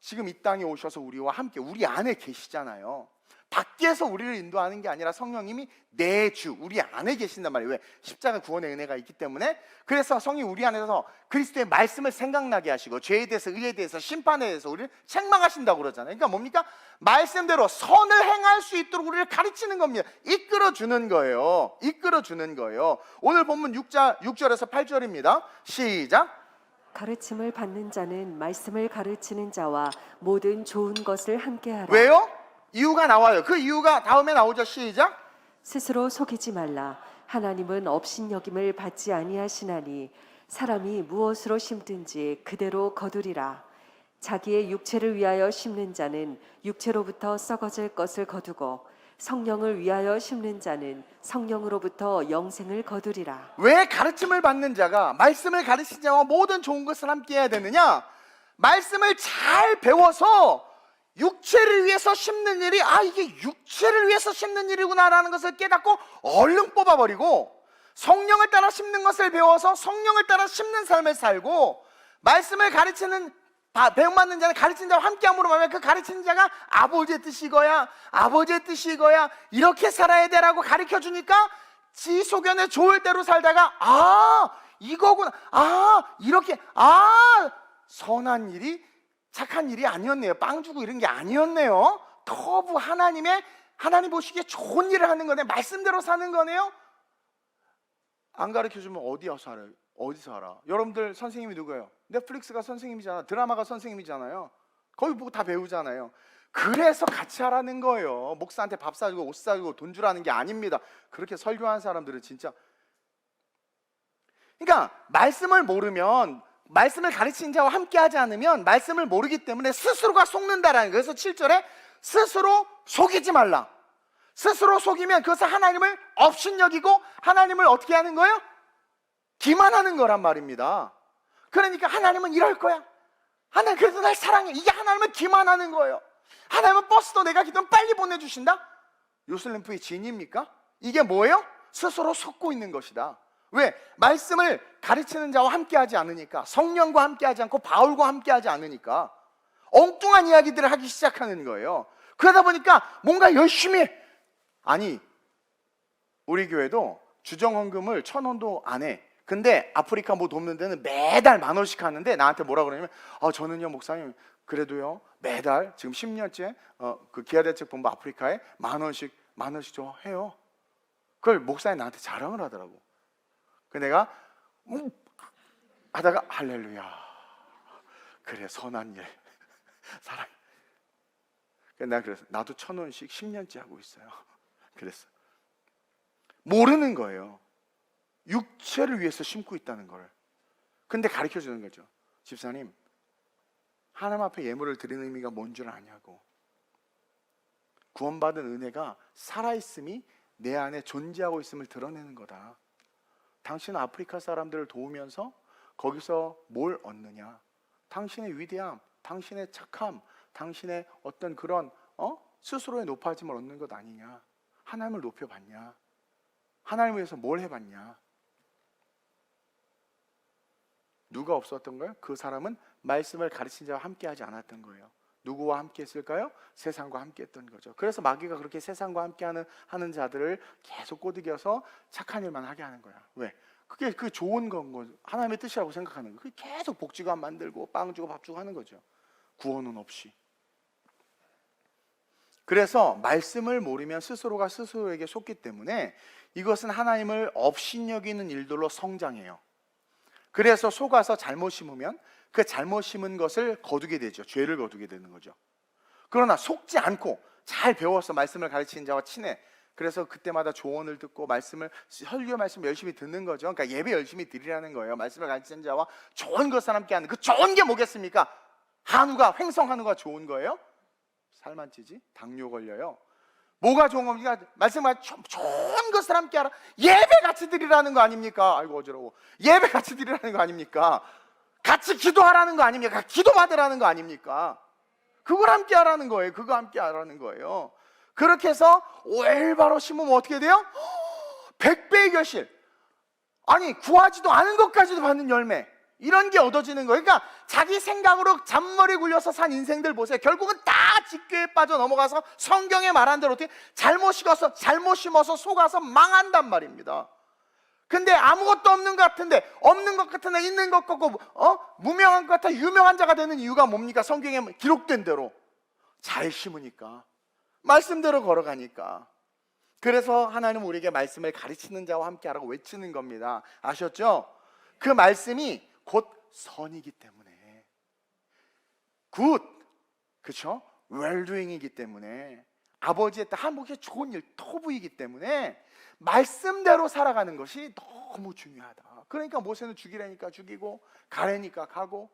지금 이 땅에 오셔서 우리와 함께 우리 안에 계시잖아요. 밖에서 우리를 인도하는 게 아니라 성령님이 내 주 우리 안에 계신단 말이에요. 왜? 십자가 구원의 은혜가 있기 때문에. 그래서 성이 우리 안에서 그리스도의 말씀을 생각나게 하시고 죄에 대해서, 의에 대해서, 심판에 대해서 우리를 책망하신다고 그러잖아요. 그러니까 뭡니까? 말씀대로 선을 행할 수 있도록 우리를 가르치는 겁니다. 이끌어주는 거예요. 이끌어주는 거예요. 오늘 본문 6절에서 8절입니다 시작. 가르침을 받는 자는 말씀을 가르치는 자와 모든 좋은 것을 함께하라. 왜요? 이유가 나와요. 그 이유가 다음에 나오죠. 시작. 스스로 속이지 말라. 하나님은 업신여김을 받지 아니하시나니 사람이 무엇으로 심든지 그대로 거두리라. 자기의 육체를 위하여 심는 자는 육체로부터 썩어질 것을 거두고 성령을 위하여 심는 자는 성령으로부터 영생을 거두리라. 왜 가르침을 받는 자가 말씀을 가르치는 자와 모든 좋은 것을 함께 해야 되느냐? 말씀을 잘 배워서 육체를 위해서 심는 일이 이게 육체를 위해서 심는 일이구나라는 것을 깨닫고 얼른 뽑아버리고 성령을 따라 심는 것을 배워서 성령을 따라 심는 삶을 살고 말씀을 가르치는 배움받는 자는 가르치는 자와 함께함으로 말하면 그 가르치는 자가 아버지의 뜻이 이거야, 아버지의 뜻이 이거야, 이렇게 살아야 되라고 가르쳐주니까 지 소견에 좋을 대로 살다가 이거구나, 이렇게 선한 일이 착한 일이 아니었네요. 빵 주고 이런 게 아니었네요. 터부 하나님 보시기에 좋은 일을 하는 거네. 말씀대로 사는 거네요. 안 가르쳐주면 어디서 알아요? 어디서 알아? 여러분들 선생님이 누구예요? 넷플릭스가 선생님이잖아. 드라마가 선생님이잖아요. 거기 보고 다 배우잖아요. 그래서 같이 하라는 거예요. 목사한테 밥 사주고 옷 사주고 돈 주라는 게 아닙니다. 그렇게 설교하는 사람들은 진짜. 그러니까 말씀을 모르면, 말씀을 가르치는 자와 함께 하지 않으면 말씀을 모르기 때문에 스스로가 속는다라는 거예요. 그래서 7절에 스스로 속이지 말라. 스스로 속이면 그것은 하나님을 업신여기고 하나님을 어떻게 하는 거예요? 기만하는 거란 말입니다. 그러니까 하나님은 이럴 거야, 하나님 그래도 날 사랑해, 이게 하나님을 기만하는 거예요. 하나님은 버스도 내가 기도하면 빨리 보내주신다? 요슬렘프의 진입니까? 이게 뭐예요? 스스로 속고 있는 것이다. 왜? 말씀을 가르치는 자와 함께하지 않으니까, 성령과 함께하지 않고 바울과 함께하지 않으니까 엉뚱한 이야기들을 하기 시작하는 거예요. 그러다 보니까 뭔가 열심히 해. 아니, 우리 교회도 주정헌금을 1,000원도 안 해. 근데 아프리카 뭐 돕는 데는 매달 10,000원씩 하는데 나한테 뭐라 그러냐면 저는요 목사님 그래도요 매달 지금 10년째 그 기아대책본부 아프리카에 10,000원씩 저 해요. 그걸 목사님 나한테 자랑을 하더라고. 그 내가 하다가 할렐루야, 그래 선한 일 사랑. 내가 그래서 나도 1,000원씩 10년째 하고 있어요. 그랬어. 모르는 거예요. 육체를 위해서 심고 있다는 걸. 근데 가르쳐 주는 거죠. 집사님, 하나님 앞에 예물을 드리는 의미가 뭔 줄 아냐고. 구원받은 은혜가 살아있음이 내 안에 존재하고 있음을 드러내는 거다. 당신은 아프리카 사람들을 도우면서 거기서 뭘 얻느냐? 당신의 위대함, 당신의 착함, 당신의 어떤 그런 스스로의 높아짐을 얻는 것 아니냐? 하나님을 높여봤냐? 하나님을 위해서 뭘 해봤냐? 누가 없었던 거예요? 그 사람은 말씀을 가르친 자와 함께하지 않았던 거예요. 누구와 함께 했을까요? 세상과 함께 했던 거죠. 그래서 마귀가 그렇게 세상과 함께 하는 자들을 계속 꼬드겨서 착한 일만 하게 하는 거야. 왜? 그게 좋은 건 하나님의 뜻이라고 생각하는 거예요. 계속 복지관 만들고 빵 주고 밥 주고 하는 거죠. 구원은 없이. 그래서 말씀을 모르면 스스로가 스스로에게 속기 때문에 이것은 하나님을 업신여기는 일들로 성장해요. 그래서 속아서 잘못 심으면 그 잘못 심은 것을 거두게 되죠. 죄를 거두게 되는 거죠. 그러나 속지 않고 잘 배워서 말씀을 가르치는 자와 친해. 그래서 그때마다 조언을 듣고 설교 말씀 열심히 듣는 거죠. 그러니까 예배 열심히 드리라는 거예요. 말씀을 가르치는 자와 좋은 것을 함께 하는 그 좋은 게 뭐겠습니까? 횡성 한우가 좋은 거예요? 살 안 찌지? 당뇨 걸려요. 뭐가 좋은 겁니까? 말씀을 좋은 것을 함께 하라. 예배 같이 드리라는 거 아닙니까? 아이고 어지러워. 예배 같이 드리라는 거 아닙니까? 같이 기도하라는 거 아닙니까? 기도 받으라는 거 아닙니까? 그걸 함께 하라는 거예요. 그거 함께 하라는 거예요. 그렇게 해서 올바로 심으면 어떻게 돼요? 100배의 결실. 아니 구하지도 않은 것까지도 받는 열매. 이런 게 얻어지는 거예요. 그러니까 자기 생각으로 잔머리 굴려서 산 인생들 보세요. 결국은 다 직교에 빠져 넘어가서 성경에 말한 대로 어떻게 잘못 심어서 속아서 망한단 말입니다. 근데 아무것도 없는 것 같은데 있는 것 같고 무명한 것 같아 유명한 자가 되는 이유가 뭡니까? 성경에 기록된 대로 잘 심으니까, 말씀대로 걸어가니까. 그래서 하나님은 우리에게 말씀을 가르치는 자와 함께 하라고 외치는 겁니다. 아셨죠? 그 말씀이 곧 선이기 때문에, 그렇죠? 웰도잉이기 때문에, 아버지의 뜻, 한국의 좋은 일, 토부이기 때문에 말씀대로 살아가는 것이 너무 중요하다. 그러니까 모세는 죽이라니까 죽이고, 가래니까 가고,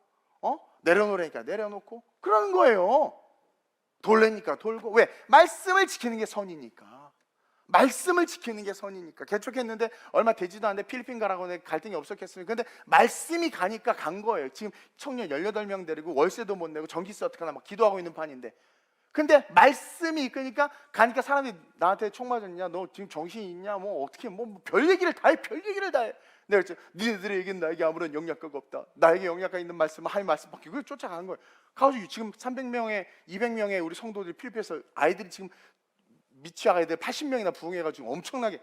내려놓으라니까 내려놓고 그러는 거예요. 돌래니까 돌고. 왜? 말씀을 지키는 게 선이니까. 말씀을 지키는 게 선이니까. 개척했는데 얼마 되지도 않는데 필리핀 가라고 갈등이 없었겠습니까? 근데 말씀이 가니까 간 거예요. 지금 청년 18명 데리고 월세도 못 내고 전기세 어떡하나 막 기도하고 있는 판인데, 근데 말씀이 이끄니까 가니까 사람들이 나한테 총 맞았냐, 너 지금 정신이 있냐, 뭐 어떻게 별 얘기를 다 해. 내가 그랬죠. 니네들의 얘기는 나에게 아무런 영향가가 없다. 나에게 영향가 있는 말씀은 하나님 말씀밖에. 그걸 쫓아가는 거예요. 가지고 지금 300명의 200명의 우리 성도들이 필리핀에서 아이들이 지금 미취학 아이들 80명이나 부흥해가지고 엄청나게,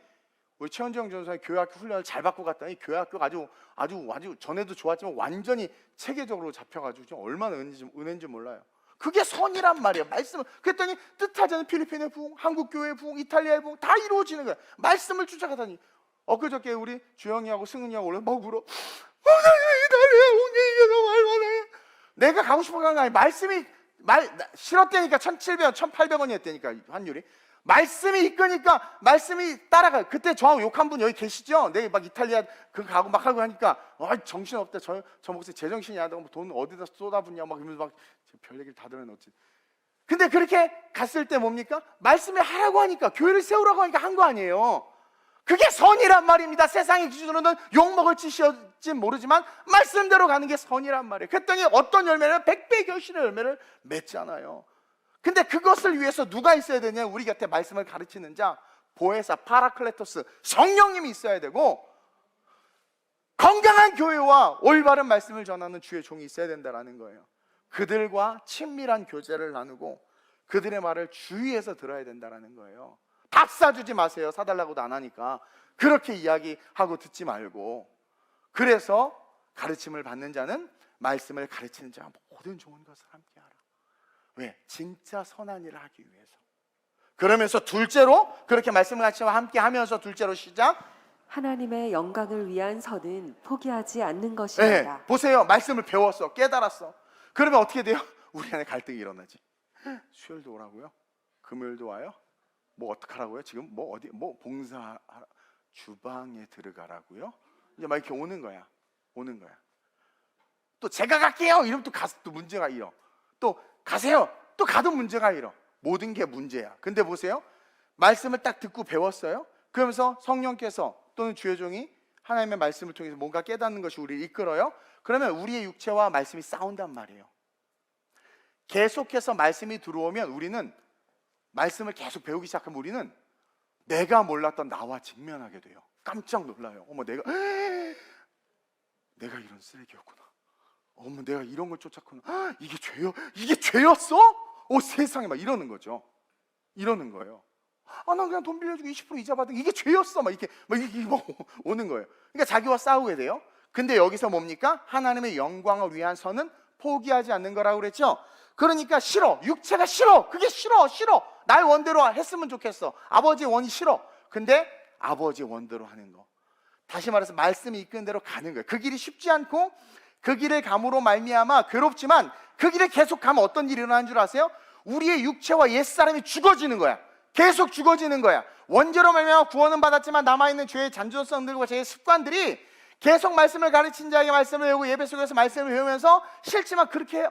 우리 최현정 전사의 교회학교 훈련을 잘 받고 갔더니 교회학교가 아주 전에도 좋았지만 완전히 체계적으로 잡혀가지고 지금 얼마나 은혜인지 몰라요. 그게 선이란 말이에요. 말씀을. 그랬더니 뜻하지 않은 필리핀의 부흥, 한국 교회의 부흥, 이탈리아의 부흥 다 이루어지는 거예요. 말씀을 쫓아가다니. 엊그저께 우리 주영이하고 승은이하고 올라 막 울어. 내가 가고 싶어 간 거 아니야. 말씀이 싫었다니까. 1,700원, 1,800원이었다니까 환율이. 말씀이 이끄니까 말씀이 따라가요. 그때 저하고 욕한 분 여기 계시죠? 내가 막 이탈리아 가고 막 하고 하니까 정신없다. 저 목사님 제정신이 아니고 돈 어디다 쏟아붓냐 막 이러면서 막 별 얘기를 다 들어놓지. 근데 그렇게 갔을 때 뭡니까? 말씀을 하라고 하니까, 교회를 세우라고 하니까 한 거 아니에요. 그게 선이란 말입니다. 세상의 기준으로는 욕먹을 짓이었지 모르지만 말씀대로 가는 게 선이란 말이에요. 그랬더니 어떤 열매를 100배 결실의 열매를 맺잖아요. 근데 그것을 위해서 누가 있어야 되냐? 우리 곁에 말씀을 가르치는 자, 보혜사, 파라클레토스, 성령님이 있어야 되고, 건강한 교회와 올바른 말씀을 전하는 주의 종이 있어야 된다는 거예요. 그들과 친밀한 교제를 나누고 그들의 말을 주의해서 들어야 된다는 거예요. 밥 사주지 마세요. 사달라고도 안 하니까. 그렇게 이야기하고 듣지 말고. 그래서 가르침을 받는 자는 말씀을 가르치는 자와 모든 좋은 것을 함께하라. 왜? 진짜 선한 일을 하기 위해서. 그러면서 둘째로, 그렇게 말씀을 가르치와 함께하면서 둘째로 시작. 하나님의 영광을 위한 선은 포기하지 않는 것이다. 보세요. 말씀을 배웠어. 깨달았어. 그러면 어떻게 돼요? 우리 안에 갈등이 일어나지. 수요일도 오라고요? 금요일도 와요? 뭐 어떡하라고요? 지금 어디 봉사 주방에 들어가라고요? 이제 막 이렇게 오는 거야. 또 제가 갈게요. 이러면 또 가서 또 문제가 일어. 또 가세요. 또 가도 문제가 일어. 모든 게 문제야. 근데 보세요. 말씀을 딱 듣고 배웠어요. 그러면서 성령께서 또는 주의 종이 하나님의 말씀을 통해서 뭔가 깨닫는 것이 우리를 이끌어요. 그러면 우리의 육체와 말씀이 싸운단 말이에요. 계속해서 말씀이 들어오면 우리는 말씀을 계속 배우기 시작하면 우리는 내가 몰랐던 나와 직면하게 돼요. 깜짝 놀라요. 어머, 내가 이런 쓰레기였구나. 어머, 내가 이런 걸 쫓았구나. 이게 죄였어? 세상에, 막 이러는 거죠. 이러는 거예요. 난 그냥 돈 빌려주고 20% 이자 받은 이게 죄였어. 이게 오는 거예요. 그러니까 자기와 싸우게 돼요. 근데 여기서 뭡니까? 하나님의 영광을 위한 선은 포기하지 않는 거라고 그랬죠. 그러니까 싫어. 육체가 싫어. 그게 싫어. 나의 원대로 했으면 좋겠어. 아버지의 원이 싫어. 근데 아버지의 원대로 하는 거. 다시 말해서 말씀이 이끄는 대로 가는 거예요. 그 길이 쉽지 않고 그 길을 감으로 말미암아 괴롭지만 그 길을 계속 가면 어떤 일이 일어나는 줄 아세요? 우리의 육체와 옛사람이 죽어지는 거야. 계속 죽어지는 거야. 원죄로 말미암아 구원은 받았지만 남아있는 죄의 잔존성들과 죄의 습관들이 계속 말씀을 가르친 자에게 말씀을 배우고 예배 속에서 말씀을 배우면서 싫지만 그렇게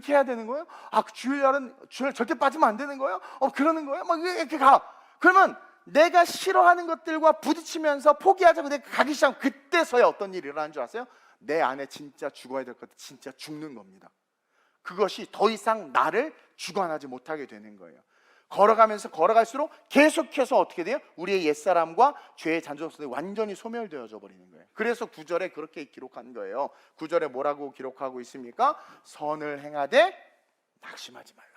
해야 되는 거예요? 주일날은 절대 빠지면 안 되는 거예요? 그러는 거예요? 이렇게 가. 그러면 내가 싫어하는 것들과 부딪히면서 포기하자고 내가 가기 시작하면 그때서야 어떤 일이 일어나는 줄 아세요? 내 안에 진짜 죽어야 될 것들 진짜 죽는 겁니다. 그것이 더 이상 나를 주관하지 못하게 되는 거예요. 걸어가면서 걸어갈수록 계속해서 어떻게 돼요? 우리의 옛사람과 죄의 잔존성이 완전히 소멸되어져 버리는 거예요. 그래서 9절에 그렇게 기록한 거예요. 9절에 뭐라고 기록하고 있습니까? 선을 행하되 낙심하지 말라.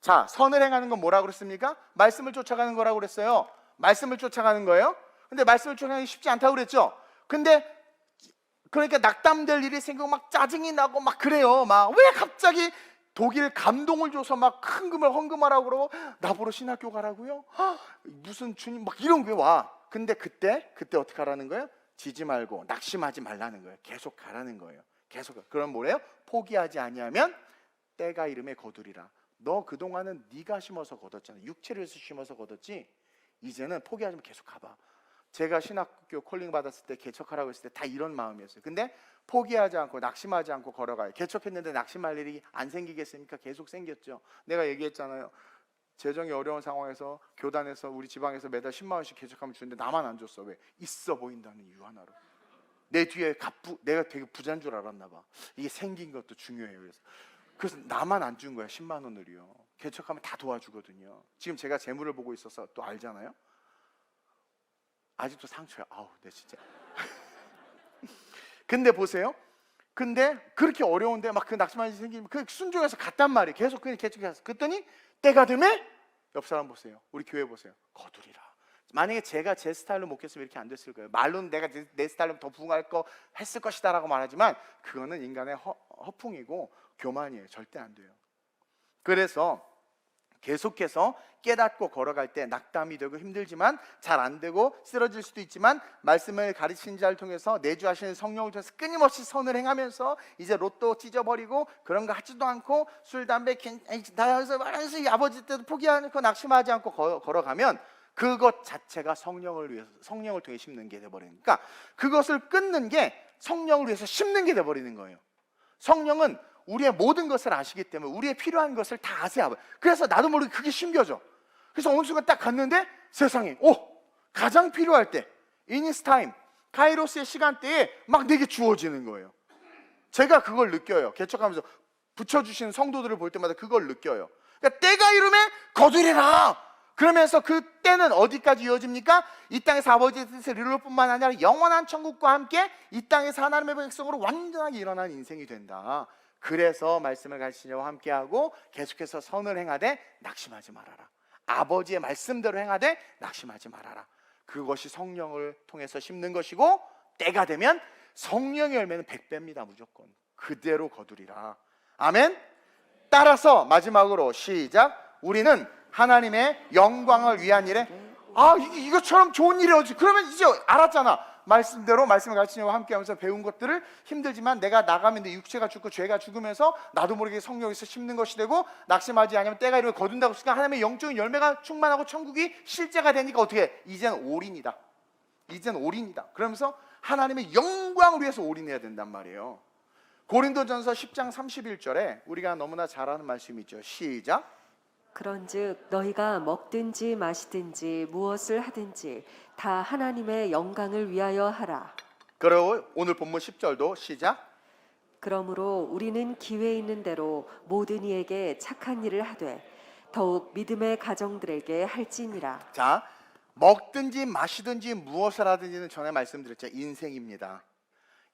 자, 선을 행하는 건 뭐라고 그랬습니까? 말씀을 쫓아가는 거라고 그랬어요. 말씀을 쫓아가는 거예요. 근데 말씀을 쫓아가기 쉽지 않다고 그랬죠. 근데 그러니까 낙담될 일이 생기고 막 짜증이 나고 막 그래요. 왜 갑자기 독일 감동을 줘서 막 헌금을 헌금하라고 그러고 나보러 신학교 가라고요? 무슨 주님 막 이런 게 와. 근데 그때 어떻게 하라는 거예요? 지지 말고 낙심하지 말라는 거예요. 계속 가라는 거예요. 계속. 그럼 뭐래요? 포기하지 아니하면 때가 이름에 거두리라. 너 그동안은 네가 심어서 거뒀잖아. 육체를 위해서 심어서 거뒀지. 이제는 포기하지 말고 계속 가봐. 제가 신학교 콜링 받았을 때 개척하라고 했을 때 다 이런 마음이었어요. 근데 포기하지 않고 낙심하지 않고 걸어가요. 개척했는데 낙심할 일이 안 생기겠습니까? 계속 생겼죠. 내가 얘기했잖아요. 재정이 어려운 상황에서 교단에서 우리 지방에서 매달 10만 원씩 개척하면 주는데 나만 안 줬어. 왜? 있어 보인다는 이유 하나로. 내 뒤에 내가 되게 부자인 줄 알았나 봐. 이게 생긴 것도 중요해요. 그래서 나만 안 준 거야. 10만 원을요. 개척하면 다 도와주거든요. 지금 제가 재물을 보고 있어서 또 알잖아요. 아직도 상처야. 네 진짜. 근데 보세요. 근데 그렇게 어려운데 막 그 낙심한 일이 생기면 그 순종해서 갔단 말이에요. 계속 그냥 개척해서. 그랬더니 때가 되면 옆 사람 보세요. 우리 교회 보세요. 거두리라. 만약에 제가 제 스타일로 목했으면 이렇게 안 됐을 거예요. 말로는 내가 내 스타일로 더 부응할 거 했을 것이다라고 말하지만 그거는 인간의 허풍이고 교만이에요. 절대 안 돼요. 그래서 계속해서 깨닫고 걸어갈 때 낙담이 되고 힘들지만 잘 안 되고 쓰러질 수도 있지만 말씀을 가르치는 자를 통해서 내주하시는 성령을 통해서 끊임없이 선을 행하면서 이제 로또 찢어버리고 그런 거 하지도 않고 술, 담배 나여서 말하면서 아버지 때도 포기하지 않고 낙심하지 않고 걸어가면 그것 자체가 성령을 통해 심는 게 돼버리니까 그것을 끊는 게 성령을 위해서 심는 게 돼버리는 거예요. 성령은 우리의 모든 것을 아시기 때문에 우리의 필요한 것을 다 아세요. 그래서 나도 모르게 그게 심겨져. 그래서 어느 순간 딱 갔는데 세상에 가장 필요할 때 in his time 카이로스의 시간대에 막 내게 주어지는 거예요. 제가 그걸 느껴요. 개척하면서 붙여주시는 성도들을 볼 때마다 그걸 느껴요. 그러니까 때가 이르면 거두리라. 그러면서 그 때는 어디까지 이어집니까? 이 땅에서 아버지의 뜻을 이룰 뿐만 아니라 영원한 천국과 함께 이 땅에서 하나님의 백성으로 완전하게 일어난 인생이 된다. 그래서 말씀을 가르치려고 함께하고 계속해서 선을 행하되 낙심하지 말아라. 아버지의 말씀대로 행하되 낙심하지 말아라. 그것이 성령을 통해서 심는 것이고 때가 되면 성령의 열매는 100배입니다. 무조건 그대로 거두리라. 아멘. 따라서 마지막으로 시작. 우리는 하나님의 영광을 위한 일에 이것처럼 좋은 일이 어디. 그러면 이제 알았잖아. 말씀대로 말씀을 가르치려고 함께하면서 배운 것들을 힘들지만 내가 나가면 내 육체가 죽고 죄가 죽으면서 나도 모르게 성령에서 심는 것이 되고 낙심하지 않으면 때가 이르면 거둔다고 했으니까 하나님의 영적인 열매가 충만하고 천국이 실제가 되니까 어떻게 해? 이제는 올인이다. 이제는 올인이다. 그러면서 하나님의 영광을 위해서 올인해야 된단 말이에요. 고린도전서 10장 31절에 우리가 너무나 잘 아는 말씀이 있죠. 시작. 그런즉 너희가 먹든지 마시든지 무엇을 하든지 다 하나님의 영광을 위하여 하라. 그리고 오늘 본문 10절도 시작. 그러므로 우리는 기회 있는 대로 모든 이에게 착한 일을 하되 더욱 믿음의 가정들에게 할지니라. 자, 먹든지 마시든지 무엇을 하든지는 전에 말씀드렸죠. 인생입니다.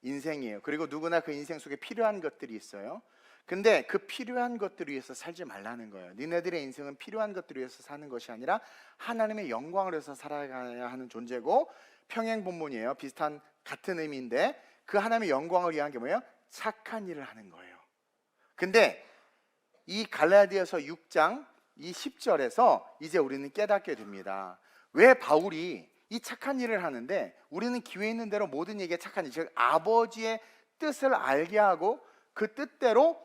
인생이에요. 그리고 누구나 그 인생 속에 필요한 것들이 있어요. 근데 그 필요한 것들 위해서 살지 말라는 거예요. 니네들의 인생은 필요한 것들 위해서 사는 것이 아니라 하나님의 영광을 위해서 살아가야 하는 존재고, 평행 본문이에요. 비슷한 같은 의미인데 그 하나님의 영광을 위한 게 뭐예요? 착한 일을 하는 거예요. 근데 이 갈라디아서 6장 이 10절에서 이제 우리는 깨닫게 됩니다. 왜 바울이 이 착한 일을 하는데, 우리는 기회 있는 대로 모든 이에게 착한 일, 즉 아버지의 뜻을 알게 하고 그 뜻대로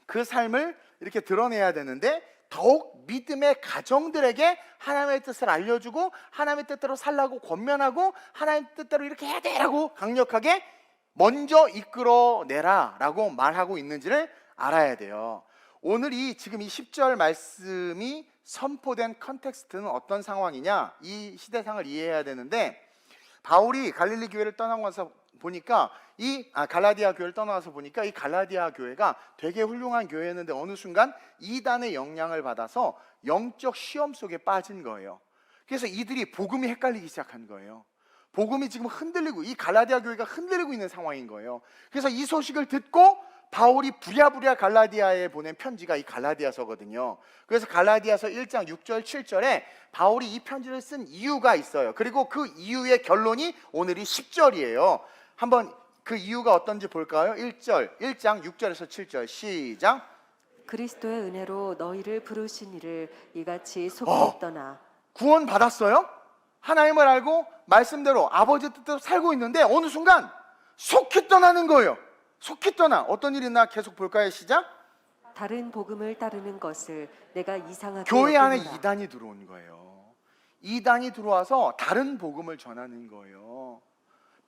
그 삶을 이렇게 드러내야 되는데, 더욱 믿음의 가정들에게 하나님의 뜻을 알려주고 하나님의 뜻대로 살라고 권면하고 하나님의 뜻대로 이렇게 해야 돼라고 강력하게 먼저 이끌어내라 라고 말하고 있는지를 알아야 돼요. 오늘 지금 이 10절 말씀이 선포된 컨텍스트는 어떤 상황이냐, 이 시대상을 이해해야 되는데, 바울이 갈릴리 교회를 떠나고 나서 보니까 갈라디아 교회를 떠나서 보니까 이 갈라디아 교회가 되게 훌륭한 교회였는데 어느 순간 이단의 영향을 받아서 영적 시험 속에 빠진 거예요. 그래서 이들이 복음이 헷갈리기 시작한 거예요. 복음이 지금 흔들리고, 이 갈라디아 교회가 흔들리고 있는 상황인 거예요. 그래서 이 소식을 듣고 바울이 부랴부랴 갈라디아에 보낸 편지가 이 갈라디아서거든요. 그래서 갈라디아서 1장 6절 7절에 바울이 이 편지를 쓴 이유가 있어요. 그리고 그 이유의 결론이 오늘이 10절이에요. 한번 그 이유가 어떤지 볼까요? 1장 6절에서 7절 시작. 그리스도의 은혜로 너희를 부르신 이를 이같이 속히 떠나. 구원 받았어요? 하나님을 알고 말씀대로 아버지 뜻대로 살고 있는데 어느 순간 속히 떠나는 거예요. 속히 떠나. 어떤 일이 있나 계속 볼까요? 시작. 다른 복음을 따르는 것을 내가 이상하게 교회 안에 여기노라. 이단이 들어온 거예요. 이단이 들어와서 다른 복음을 전하는 거예요.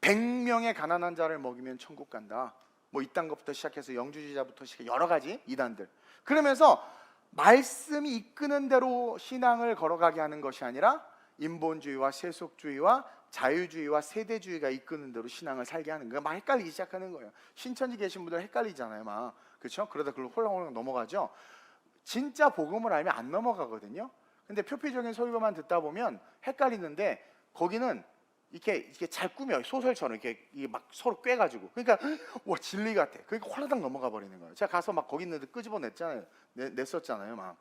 100명의 가난한 자를 먹이면 천국 간다. 뭐 이딴 것부터 시작해서 영주주의자부터 시작해 여러 가지 이단들. 그러면서 말씀이 이끄는 대로 신앙을 걸어가게 하는 것이 아니라 인본주의와 세속주의와 자유주의와 세대주의가 이끄는 대로 신앙을 살게 하는 거예요. 막 헷갈리기 시작하는 거예요. 신천지 계신 분들 헷갈리잖아요, 막. 그렇죠? 그러다 그걸로 홀랑홀랑 넘어가죠. 진짜 복음을 알면 안 넘어가거든요. 근데 표피적인 설교만 듣다 보면 헷갈리는데, 거기는 이렇게 잘 꾸며요. 소설처럼 이게 막 서로 꿰가지고. 그러니까 와, 진리 같아. 그러니까 홀라당 넘어가 버리는 거예요. 제가 가서 막 거기 있는데 끄집어냈잖아요. 냈었잖아요, 막.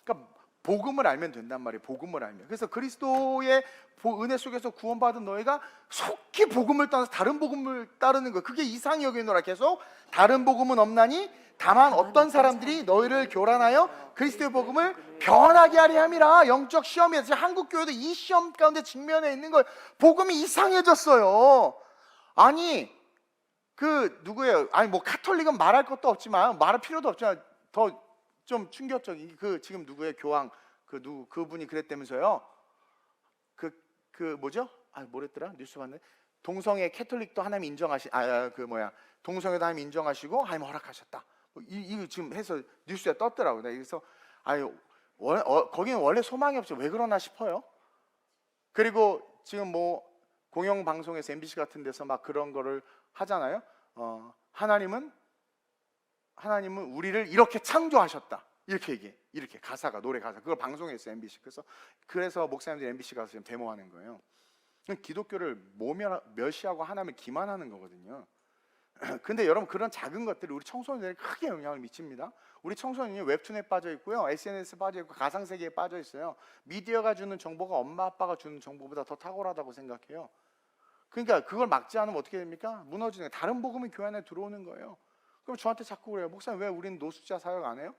그러니까 복음을 알면 된단 말이에요. 복음을 알면. 그래서 그리스도의 은혜 속에서 구원받은 너희가 속히 복음을 떠나서 다른 복음을 따르는 거예요. 그게 이상히 여기노라. 계속 다른 복음은 없나니 다만 어떤 사람들이 너희를 교란하여 그리스도의 복음을 변하게 하려 함이라. 영적 시험이에요. 지금 한국 교회도 이 시험 가운데 직면해 있는 거예요. 복음이 이상해졌어요. 아니 누구예요? 아니 뭐 카톨릭은 말할 것도 없지만, 말할 필요도 없지만 더 좀 충격적인 지금 누구의 교황 그분이 그랬다면서요. 뭐죠? 뭐랬더라? 뉴스 봤네. 동성애 캐톨릭도 하나님 인정하시 동성애도 하나님 인정하시고 하나님 허락하셨다. 이거 지금 해서 뉴스에 떴더라고요. 그래서 거기는 원래 소망이 없죠. 왜 그러나 싶어요. 그리고 지금 뭐 공영 방송에서 MBC 같은 데서 막 그런 거를 하잖아요. 하나님은 우리를 이렇게 창조하셨다. 이렇게 얘기해. 이렇게 가사가, 노래 가사. 그걸 방송했어요, MBC. 그래서 목사님들이 MBC 가서 지금 데모하는 거예요. 기독교를 멸시하고 하나님을 기만하는 거거든요. 근데 여러분, 그런 작은 것들이 우리 청소년들에게 크게 영향을 미칩니다. 우리 청소년이 웹툰에 빠져 있고요, SNS에 빠져 있고, 가상세계에 빠져 있어요. 미디어가 주는 정보가 엄마 아빠가 주는 정보보다 더 탁월하다고 생각해요. 그러니까 그걸 막지 않으면 어떻게 됩니까? 무너지는 거예요. 다른 복음이 교회 안에 들어오는 거예요. 그럼 저한테 자꾸 그래요. 목사님, 왜 우리는 노숙자 사역 안 해요?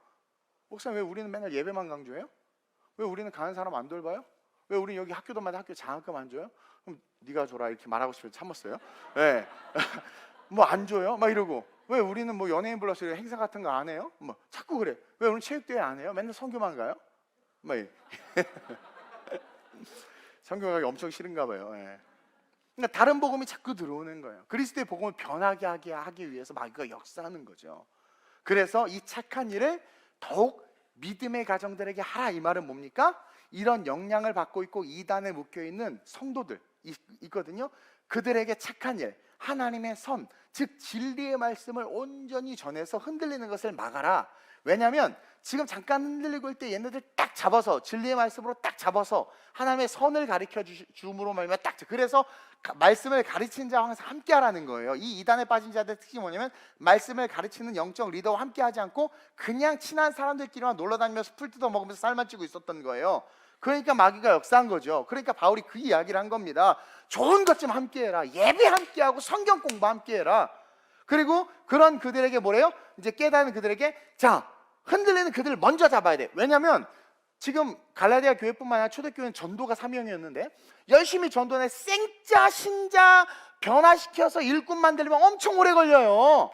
목사님, 왜 우리는 맨날 예배만 강조해요? 왜 우리는 가는 사람 안 돌봐요? 왜 우리는 여기 학교도마다 학교 장학금 안 줘요? 그럼 네가 줘라 이렇게 말하고 싶어서 참았어요. 네. 뭐 안 줘요? 막 이러고. 왜 우리는 뭐 연예인 불러서 행사 같은 거 안 해요? 뭐 자꾸 그래. 왜 오늘 체육대회 안 해요? 맨날 선교만 가요? 막 선교 가기 엄청 싫은가 봐요. 네. 그러니까 다른 복음이 자꾸 들어오는 거예요. 그리스도의 복음을 변하게 하기 위해서 마귀가 역사하는 거죠. 그래서 이 착한 일을 더욱 믿음의 가정들에게 하라, 이 말은 뭡니까? 이런 영향을 받고 있고 이단에 묶여 있는 성도들 있거든요. 그들에게 착한 일, 하나님의 선, 즉 진리의 말씀을 온전히 전해서 흔들리는 것을 막아라. 왜냐하면 지금 잠깐 흔들리고 있을 때 얘네들 딱 잡아서 진리의 말씀으로 딱 잡아서 하나님의 선을 가르쳐 주므로 말미암아 딱, 그래서 말씀을 가르치는 자와 항상 함께 하라는 거예요. 이 이단에 빠진 자들의 특징이 뭐냐면 말씀을 가르치는 영적 리더와 함께 하지 않고 그냥 친한 사람들끼리만 놀러 다니면서 풀 뜯어 먹으면서 살만 찌고 있었던 거예요. 그러니까 마귀가 역사한 거죠. 그러니까 바울이 그 이야기를 한 겁니다. 좋은 것 좀 함께 해라. 예배 함께 하고 성경 공부 함께 해라. 그리고 그런 그들에게 뭐래요? 이제 깨닫는 그들에게, 자, 흔들리는 그들을 먼저 잡아야 돼. 왜냐하면 지금 갈라디아 교회뿐만 아니라 초대교회는 전도가 사명이었는데 열심히 전도해 생자 신자 변화시켜서 일꾼 만들면 엄청 오래 걸려요.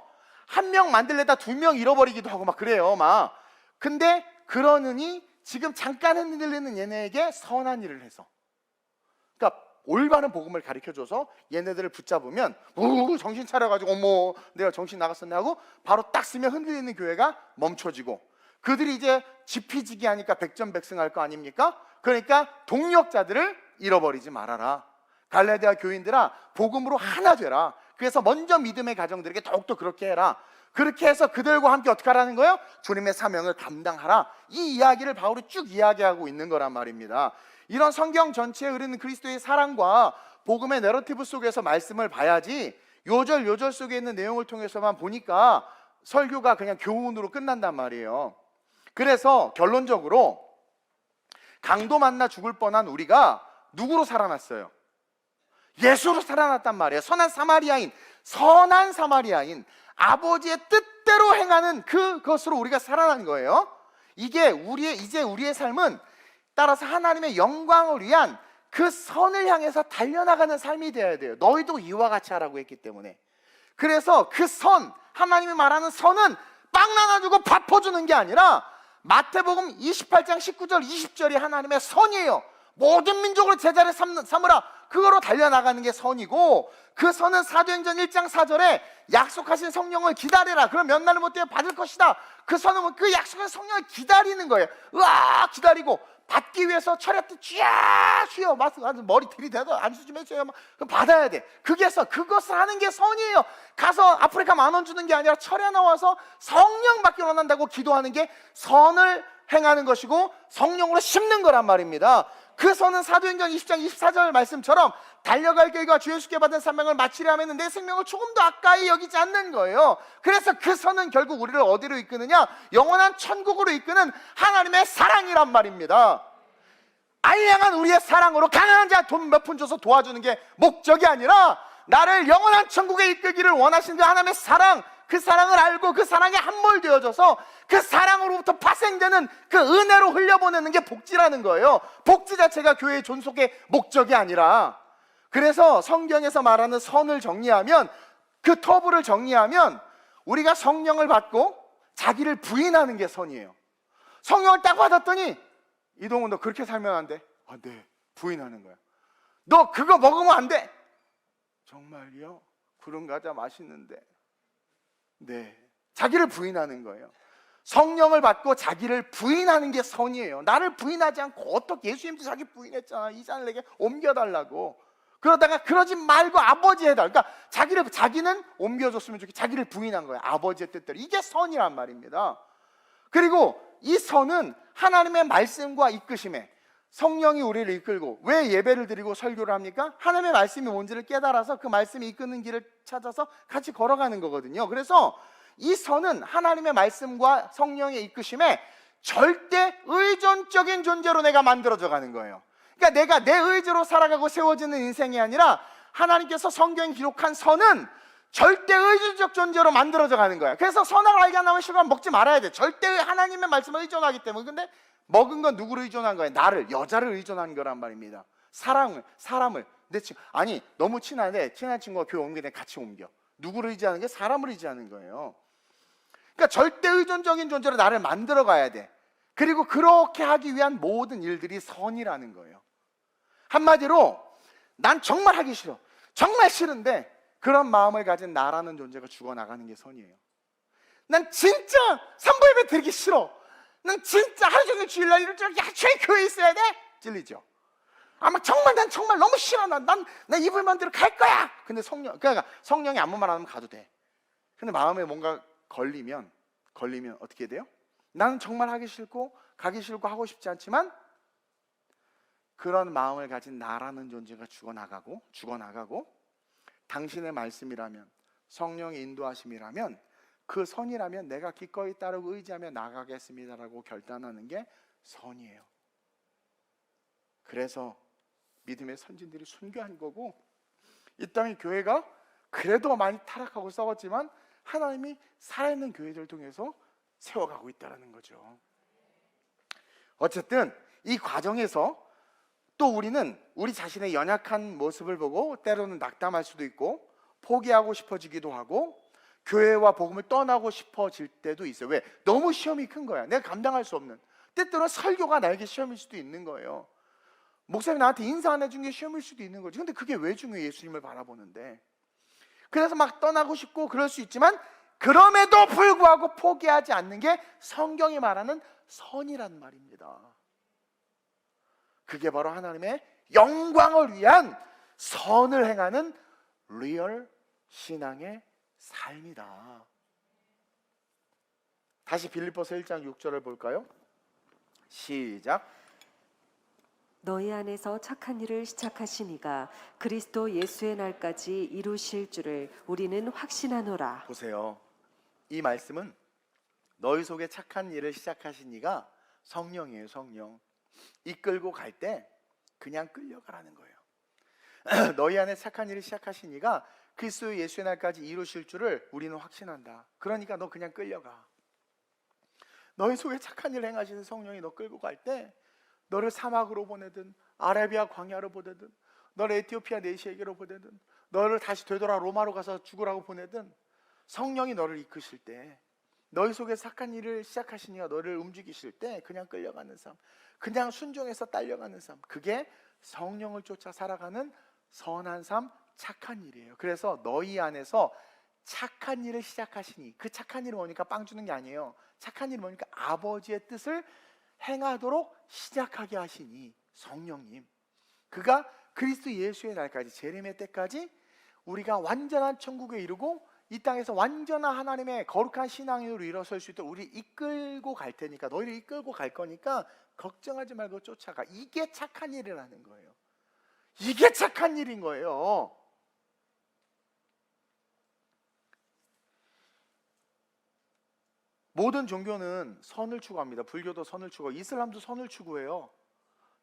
한 명 만들려다 2명 잃어버리기도 하고 막 그래요, 막. 근데 그러느니 지금 잠깐 흔들리는 얘네에게 선한 일을 해서, 그러니까 올바른 복음을 가르쳐줘서 얘네들을 붙잡으면 정신 차려가지고 어머 내가 정신 나갔었네 하고 바로 딱 쓰면 흔들리는 교회가 멈춰지고, 그들이 이제 지피지기 하니까 백전백승할 거 아닙니까? 그러니까 동력자들을 잃어버리지 말아라. 갈라디아 교인들아, 복음으로 하나 되라. 그래서 먼저 믿음의 가정들에게 더욱더 그렇게 해라. 그렇게 해서 그들과 함께 어떻게 하라는 거예요? 주님의 사명을 감당하라. 이 이야기를 바울이 쭉 이야기하고 있는 거란 말입니다. 이런 성경 전체에 흐르는 그리스도의 사랑과 복음의 내러티브 속에서 말씀을 봐야지 요절 속에 있는 내용을 통해서만 보니까 설교가 그냥 교훈으로 끝난단 말이에요. 그래서 결론적으로 강도 만나 죽을 뻔한 우리가 누구로 살아났어요? 예수로 살아났단 말이에요. 선한 사마리아인 아버지의 뜻대로 행하는 그것으로 우리가 살아난 거예요. 이게 우리의 삶은 따라서 하나님의 영광을 위한 그 선을 향해서 달려나가는 삶이 되어야 돼요. 너희도 이와 같이 하라고 했기 때문에. 그래서 그 선, 하나님이 말하는 선은 빵 나눠주고 밥 퍼주는 게 아니라 마태복음 28장 19절 20절이 하나님의 선이에요. 모든 민족을 제자를 삼으라. 그거로 달려나가는 게 선이고, 그 선은 사도행전 1장 4절에 약속하신 성령을 기다리라. 그럼 몇 날을 못 되어 받을 것이다. 그 선은 그 약속한 성령을 기다리는 거예요. 으악 기다리고 받기 위해서 철야때 쥐야 쉬어 머리 들이대도 안수 좀 해줘요. 그럼 받아야 돼. 그것을 하는 게 선이에요. 가서 아프리카 10,000원 주는 게 아니라 철야 나와서 성령 받기 원한다고 기도하는 게 선을 행하는 것이고 성령으로 심는 거란 말입니다. 그 선은 사도행전 20장 24절 말씀처럼 달려갈 길과 주 예수께 받은 사명을 마치려 하면 내 생명을 조금도 아까이 여기지 않는 거예요. 그래서 그 선은 결국 우리를 어디로 이끄느냐? 영원한 천국으로 이끄는 하나님의 사랑이란 말입니다. 알량한 우리의 사랑으로 가난한 자 돈 몇 푼 줘서 도와주는 게 목적이 아니라 나를 영원한 천국에 이끌기를 원하시는 그 하나님의 사랑, 그 사랑을 알고 그 사랑에 함몰되어져서 그 사랑으로부터 파생되는 그 은혜로 흘려보내는 게 복지라는 거예요. 복지 자체가 교회의 존속의 목적이 아니라. 그래서 성경에서 말하는 선을 정리하면, 그 터부를 정리하면 우리가 성령을 받고 자기를 부인하는 게 선이에요. 성령을 딱 받았더니 이동훈 너 그렇게 살면 안 돼? 아, 네. 부인하는 거야. 너 그거 먹으면 안 돼. 정말요? 구름 과자 맛있는데. 네. 자기를 부인하는 거예요. 성령을 받고 자기를 부인하는 게 선이에요. 나를 부인하지 않고 어떻게, 예수님도 자기 부인했잖아. 이 잔을 내게 옮겨달라고. 그러다가 그러지 말고 아버지 해달. 그러니까 자기는 옮겨줬으면 좋겠고 자기를 부인한 거예요. 아버지의 뜻대로. 이게 선이란 말입니다. 그리고 이 선은 하나님의 말씀과 이끄심에, 성령이 우리를 이끌고, 왜 예배를 드리고 설교를 합니까? 하나님의 말씀이 뭔지를 깨달아서 그 말씀이 이끄는 길을 찾아서 같이 걸어가는 거거든요. 그래서 이 선은 하나님의 말씀과 성령의 이끄심에 절대 의존적인 존재로 내가 만들어져 가는 거예요. 그러니까 내가 내 의지로 살아가고 세워지는 인생이 아니라 하나님께서 성경에 기록한 선은 절대 의존적 존재로 만들어져 가는 거야. 그래서 선악을 알게 하려면 실컷 먹지 말아야 돼. 절대 하나님의 말씀을 의존하기 때문에. 근데 먹은 건 누구를 의존한 거예요? 나를, 여자를 의존한 거란 말입니다. 사람을, 내 친구. 아니, 너무 친한데 친한 친구가 교회 옮기면 같이 옮겨. 누구를 의지하는 게? 사람을 의지하는 거예요. 그러니까 절대 의존적인 존재로 나를 만들어 가야 돼. 그리고 그렇게 하기 위한 모든 일들이 선이라는 거예요. 한마디로 난 정말 하기 싫어. 정말 싫은데 그런 마음을 가진 나라는 존재가 죽어나가는 게 선이에요. 난 진짜 산부 예배 드리기 싫어. 난 진짜 하루 종일 주일날 이럴 줄, 야, 죄 교회에 있어야 돼? 찔리죠. 아마 정말 난 정말 너무 싫어. 난 이불만 대로 갈 거야. 근데 그러니까 성령이 아무 말 안 하면 가도 돼. 근데 마음에 뭔가 걸리면 어떻게 돼요? 나는 정말 하기 싫고 가기 싫고 하고 싶지 않지만 그런 마음을 가진 나라는 존재가 죽어나가고 당신의 말씀이라면, 성령의 인도하심이라면, 그 선이라면 내가 기꺼이 따르고 의지하며 나가겠습니다라고 결단하는 게 선이에요. 그래서 믿음의 선진들이 순교한 거고, 이 땅의 교회가 그래도 많이 타락하고 썩었지만 하나님이 살아있는 교회들을 통해서 세워가고 있다는 거죠. 어쨌든 이 과정에서 또 우리는 우리 자신의 연약한 모습을 보고 때로는 낙담할 수도 있고 포기하고 싶어지기도 하고 교회와 복음을 떠나고 싶어질 때도 있어요. 왜? 너무 시험이 큰 거야. 내가 감당할 수 없는. 때때로는 설교가 나에게 시험일 수도 있는 거예요. 목사님이 나한테 인사 안 해준 게 시험일 수도 있는 거죠. 근데 그게 왜 중요해? 예수님을 바라보는데. 그래서 막 떠나고 싶고 그럴 수 있지만 그럼에도 불구하고 포기하지 않는 게 성경이 말하는 선이란 말입니다. 그게 바로 하나님의 영광을 위한 선을 행하는 리얼 신앙의 삶이다. 다시 빌립보서 1장 6절을 볼까요? 시작. 너희 안에서 착한 일을 시작하신 이가 그리스도 예수의 날까지 이루실 줄을 우리는 확신하노라. 보세요. 이 말씀은 너희 속에 착한 일을 시작하신 이가 성령이에요. 성령. 이끌고 갈 때 그냥 끌려가라는 거예요. 너희 안에 착한 일을 시작하신 이가 그리스도 예수의 날까지 이루실 줄을 우리는 확신한다. 그러니까 너 그냥 끌려가. 너희 속에 착한 일을 행하시는 성령이 너 끌고 갈 때 너를 사막으로 보내든 아라비아 광야로 보내든 너를 에티오피아 내시에게로 보내든 너를 다시 되돌아 로마로 가서 죽으라고 보내든 성령이 너를 이끄실 때 너희 속에 착한 일을 시작하시니가 너를 움직이실 때 그냥 끌려가는 삶, 그냥 순종해서 딸려가는 삶, 그게 성령을 쫓아 살아가는 선한 삶, 착한 일이에요. 그래서 너희 안에서 착한 일을 시작하시니, 그 착한 일은 뭐니까 빵 주는 게 아니에요. 착한 일은 뭐니까 아버지의 뜻을 행하도록 시작하게 하시니 성령님, 그가 그리스도 예수의 날까지, 재림의 때까지 우리가 완전한 천국에 이르고 이 땅에서 완전한 하나님의 거룩한 신앙으로 일어설 수 있도록 우리 이끌고 갈 테니까, 너희를 이끌고 갈 거니까 걱정하지 말고 쫓아가. 이게 착한 일이라는 거예요. 이게 착한 일인 거예요. 모든 종교는 선을 추구합니다. 불교도 선을 추구하고 이슬람도 선을 추구해요.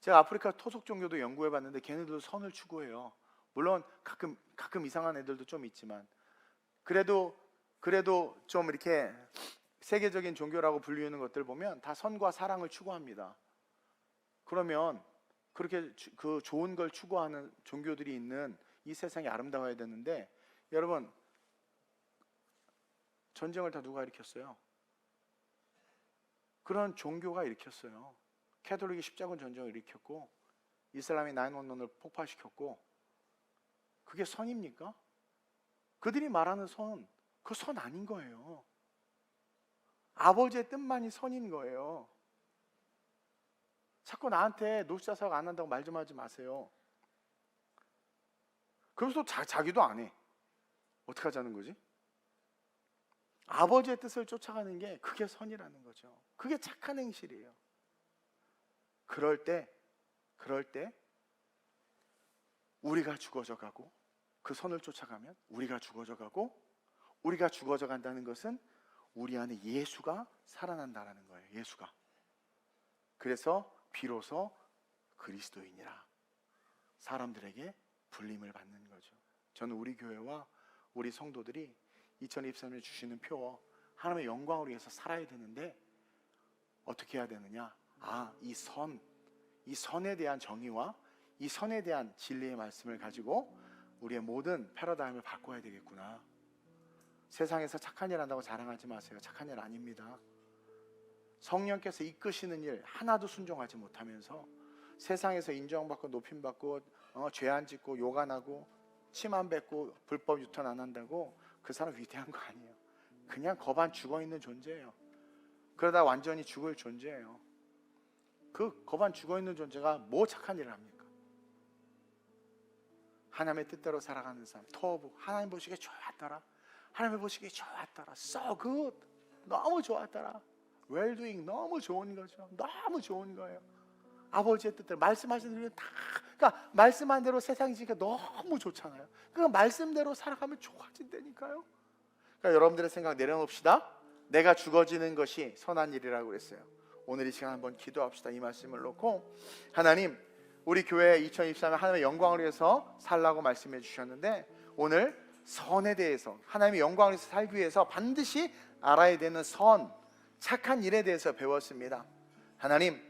제가 아프리카 토속 종교도 연구해 봤는데 걔네들도 선을 추구해요. 물론 가끔 이상한 애들도 좀 있지만 그래도 좀 이렇게 세계적인 종교라고 불리는 것들 보면 다 선과 사랑을 추구합니다. 그러면 그렇게 그 좋은 걸 추구하는 종교들이 있는 이 세상이 아름다워야 되는데, 여러분, 전쟁을 다 누가 일으켰어요? 그런 종교가 일으켰어요. 캐톨릭이 십자군 전쟁을 일으켰고 이슬람이 9/11을 폭파시켰고, 그게 선입니까? 그들이 말하는 선, 그 선 아닌 거예요. 아버지의 뜻만이 선인 거예요. 자꾸 나한테 노시자사가 안 한다고 말 좀 하지 마세요. 그러면서 자기도 안 해. 어떻게 하자는 거지? 아버지의 뜻을 쫓아가는 게 그게 선이라는 거죠. 그게 착한 행실이에요. 그럴 때 우리가 죽어져 가고, 그 선을 쫓아가면 우리가 죽어져 가고, 우리가 죽어져 간다는 것은 우리 안에 예수가 살아난다라는 거예요. 예수가. 그래서 비로소 그리스도인이라 사람들에게 불림을 받는 거죠. 저는 우리 교회와 우리 성도들이 2023년에 주시는 표, 하나님의 영광을 위해서 살아야 되는데 어떻게 해야 되느냐? 이 선에 대한 정의와 이 선에 대한 진리의 말씀을 가지고 우리의 모든 패러다임을 바꿔야 되겠구나. 세상에서 착한 일 한다고 자랑하지 마세요. 착한 일 아닙니다. 성령께서 이끄시는 일 하나도 순종하지 못하면서 세상에서 인정받고 높임받고 죄 안 짓고 욕 안 하고 침 안 뱉고 불법 유턴 안 한다고 그 사람 위대한 거 아니에요. 그냥 거반 죽어있는 존재예요. 그러다 완전히 죽을 존재예요. 그 거반 죽어있는 존재가 뭐 착한 일을 합니까? 하나님의 뜻대로 살아가는 사람, 토부, 하나님 보시기에 좋았더라, 하나님 보시기에 좋았더라, so good, 너무 좋았더라, well doing, 너무 좋은 거죠. 너무 좋은 거예요. 아버지의 뜻대로 말씀하신 대로 다, 그러니까 말씀한 대로 세상이 지니까 너무 좋잖아요. 그러니까 말씀대로 살아가면 좋아진다니까요. 그러니까 여러분들의 생각 내려놓읍시다. 내가 죽어지는 것이 선한 일이라고 그랬어요. 오늘 이 시간 한번 기도합시다. 이 말씀을 놓고, 하나님, 우리 교회 2023년 하나님의 영광을 위해서 살라고 말씀해 주셨는데, 오늘 선에 대해서, 하나님의 영광을 위해서 살기 위해서 반드시 알아야 되는 선, 착한 일에 대해서 배웠습니다. 하나님,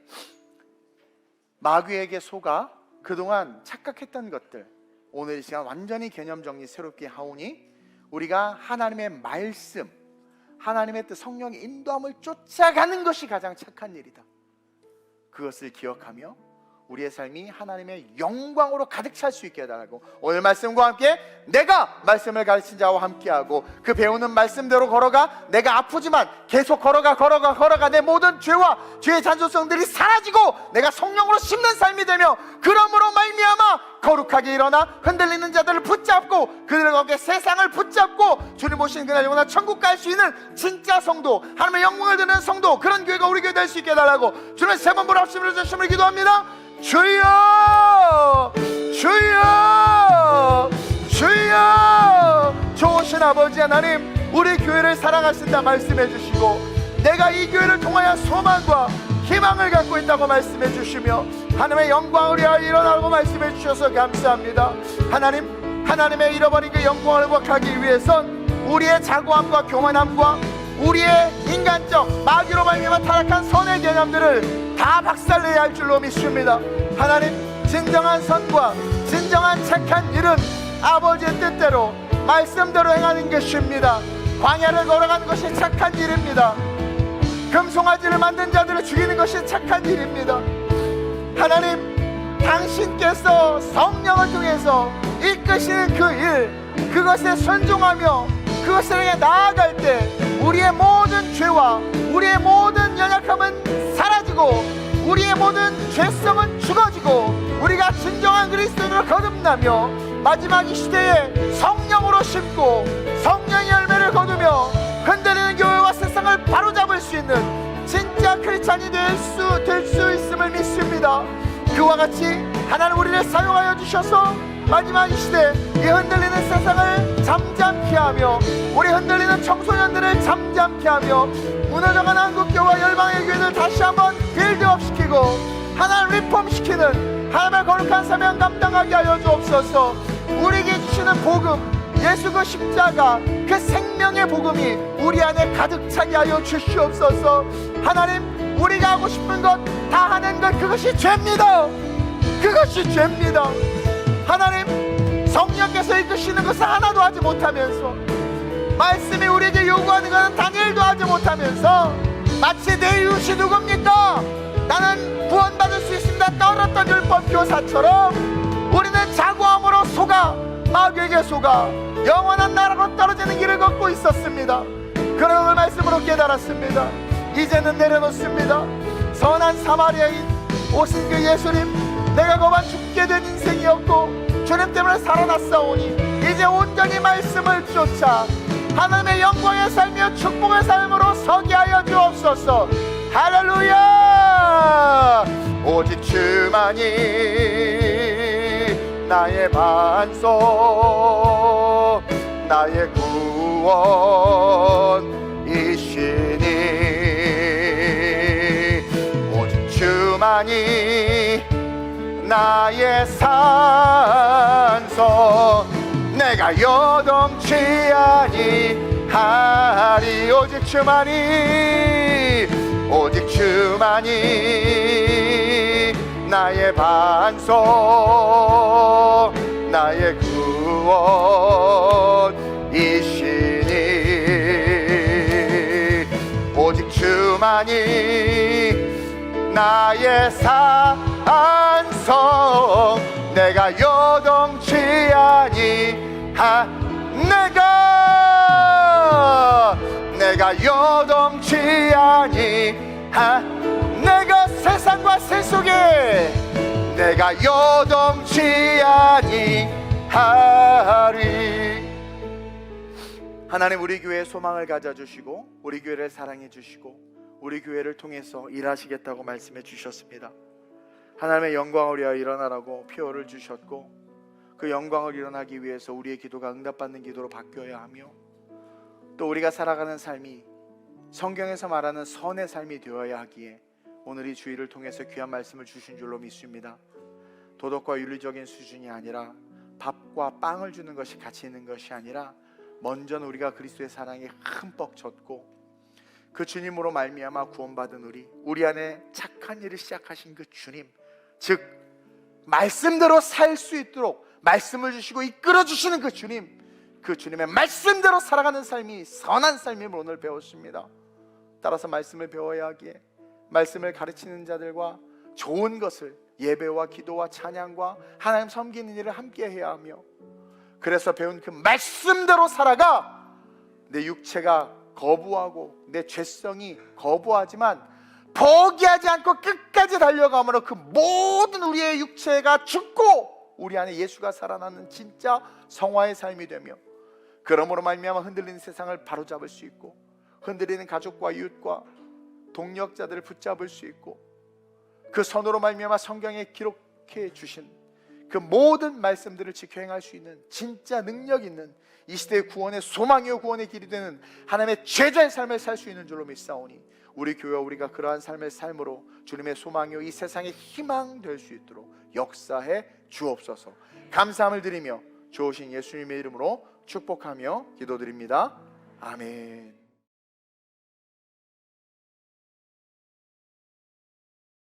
마귀에게 속아 그동안 착각했던 것들, 오늘 이 시간 완전히 개념 정리 새롭게 하오니, 우리가 하나님의 말씀, 하나님의 뜻, 성령의 인도함을 쫓아가는 것이 가장 착한 일이다. 그것을 기억하며 우리의 삶이 하나님의 영광으로 가득 찰 수 있게 해달라고, 오늘 말씀과 함께 내가 말씀을 가르친 자와 함께하고 그 배우는 말씀대로 걸어가, 내가 아프지만 계속 걸어가 내 모든 죄와 죄의 잔소성들이 사라지고 내가 성령으로 심는 삶이 되며, 그러므로 말미암아 거룩하게 일어나 흔들리는 자들을 붙잡고 그들과 함께 세상을 붙잡고 주님 오신 그날 영원한 천국 갈 수 있는 진짜 성도, 하나님의 영광을 드리는 성도, 그런 교회가 우리 교회 될 수 있게 해달라고 주님의 세 번 부르심으로 주심을 기도합니다. 주여, 주여, 주여. 좋으신 아버지 하나님, 우리 교회를 사랑하신다 말씀해 주시고, 내가 이 교회를 통하여 소망과 희망을 갖고 있다고 말씀해 주시며 하나님의 영광을 위하여 일어나고 말씀해 주셔서 감사합니다. 하나님, 하나님의 잃어버린 그 영광을 회복하기 위해선 우리의 자고함과 교만함과 우리의 인간적 마귀로 말미암아 타락한 선의 개념들을 다 박살내야 할 줄로 믿습니다. 하나님, 진정한 선과 진정한 착한 일은 아버지의 뜻대로 말씀대로 행하는 것입니다. 광야를 걸어가는 것이 착한 일입니다. 금송아지를 만든 자들을 죽이는 것이 착한 일입니다. 하나님, 당신께서 성령을 통해서 이끄시는 그 일, 그것에 순종하며 그것을 향해 나아갈 때 우리의 모든 죄와 우리의 모든 연약함은 사라지고 우리의 모든 죄성은 죽어지고 우리가 진정한 그리스도인으로 거듭나며 마지막 이 시대에 성령으로 심고 성령의 열매를 거두며 흔들리는 교회와 세상을 바로잡을 수 있는 진짜 크리스찬이 될 수 있음을 믿습니다. 그와 같이 하나님 우리를 사용하여 주셔서 마지막 이 시대 이 흔들리는 세상을 잠잠케 하며 우리 흔들리는 청소년들을 잠잠케 하며 무너져가는 한국교회와 열방의 교회를 다시 한번 빌드업 시키고 하나님 리폼 시키는 하나님의 거룩한 사명 감당하게 하여 주옵소서. 우리에게 주시는 복음, 예수 그 십자가, 그 생명의 복음이 우리 안에 가득 차게 하여 주시옵소서. 하나님, 우리가 하고 싶은 것 다 하는 것, 그것이 죄입니다. 그것이 죄입니다. 하나님, 성령께서 이끄시는 것을 하나도 하지 못하면서 말씀이 우리에게 요구하는 것은 단일도 하지 못하면서 마치 내 이웃이 누굽니까? 나는 구원받을 수 있습니다 떨었던 율법 교사처럼 우리는 자고함으로 속아 마귀에게 속아 영원한 나라로 떨어지는 길을 걷고 있었습니다. 그러나 오늘 말씀으로 깨달았습니다. 이제는 내려놓습니다. 선한 사마리아인 오신 그 예수님, 내가 거반 죽게 된 인생이었고 주님 때문에 살아났사오니 이제 온전히 말씀을 쫓아 하나님의 영광의 삶이요 축복의 삶으로 서게 하여 주옵소서. 할렐루야. 오직 주만이 나의 반석, 나의 구원이시니 오직 주만이 나의 산소, 내가 요동치 아니하리. 오직 주만이, 오직 주만이 나의 반석, 나의 구원이시니 오직 주만이 나의 산성, 내가 요동치 아니하 내가 요동치 아니하 내가 세상과 세속에 내가 요동치 아니하리. 하나님, 우리 교회에 소망을 가져주시고 우리 교회를 사랑해 주시고 우리 교회를 통해서 일하시겠다고 말씀해 주셨습니다. 하나님의 영광을 위하여 일어나라고 표어를 주셨고, 그 영광을 일어나기 위해서 우리의 기도가 응답받는 기도로 바뀌어야 하며, 또 우리가 살아가는 삶이 성경에서 말하는 선의 삶이 되어야 하기에 오늘 이 주일을 통해서 귀한 말씀을 주신 줄로 믿습니다. 도덕과 윤리적인 수준이 아니라, 밥과 빵을 주는 것이 가치 있는 것이 아니라, 먼저는 우리가 그리스도의 사랑에 흠뻑 젖고 그 주님으로 말미암아 구원받은 우리 안에 착한 일을 시작하신 그 주님, 즉 말씀대로 살 수 있도록 말씀을 주시고 이끌어 주시는 그 주님, 그 주님의 말씀대로 살아가는 삶이 선한 삶임을 오늘 배웠습니다. 따라서 말씀을 배워야 하기에 말씀을 가르치는 자들과 좋은 것을, 예배와 기도와 찬양과 하나님 섬기는 일을 함께 해야 하며, 그래서 배운 그 말씀대로 살아가 내 육체가 거부하고 내 죄성이 거부하지만 포기하지 않고 끝까지 달려가므로 그 모든 우리의 육체가 죽고 우리 안에 예수가 살아나는 진짜 성화의 삶이 되며, 그러므로 말미암아 흔들리는 세상을 바로잡을 수 있고, 흔들리는 가족과 이웃과 동력자들을 붙잡을 수 있고, 그 선으로 말미암아 성경에 기록해 주신 그 모든 말씀들을 지켜 행할 수 있는 진짜 능력 있는 이 시대의 구원의 소망이요 구원의 길이 되는 하나님의 제자의 삶을 살 수 있는 줄로 믿사오니, 우리 교회와 우리가 그러한 삶의 삶으로 주님의 소망이요 이 세상의 희망 될 수 있도록 역사해 주옵소서. 감사함을 드리며 좋으신 예수님의 이름으로 축복하며 기도드립니다. 아멘.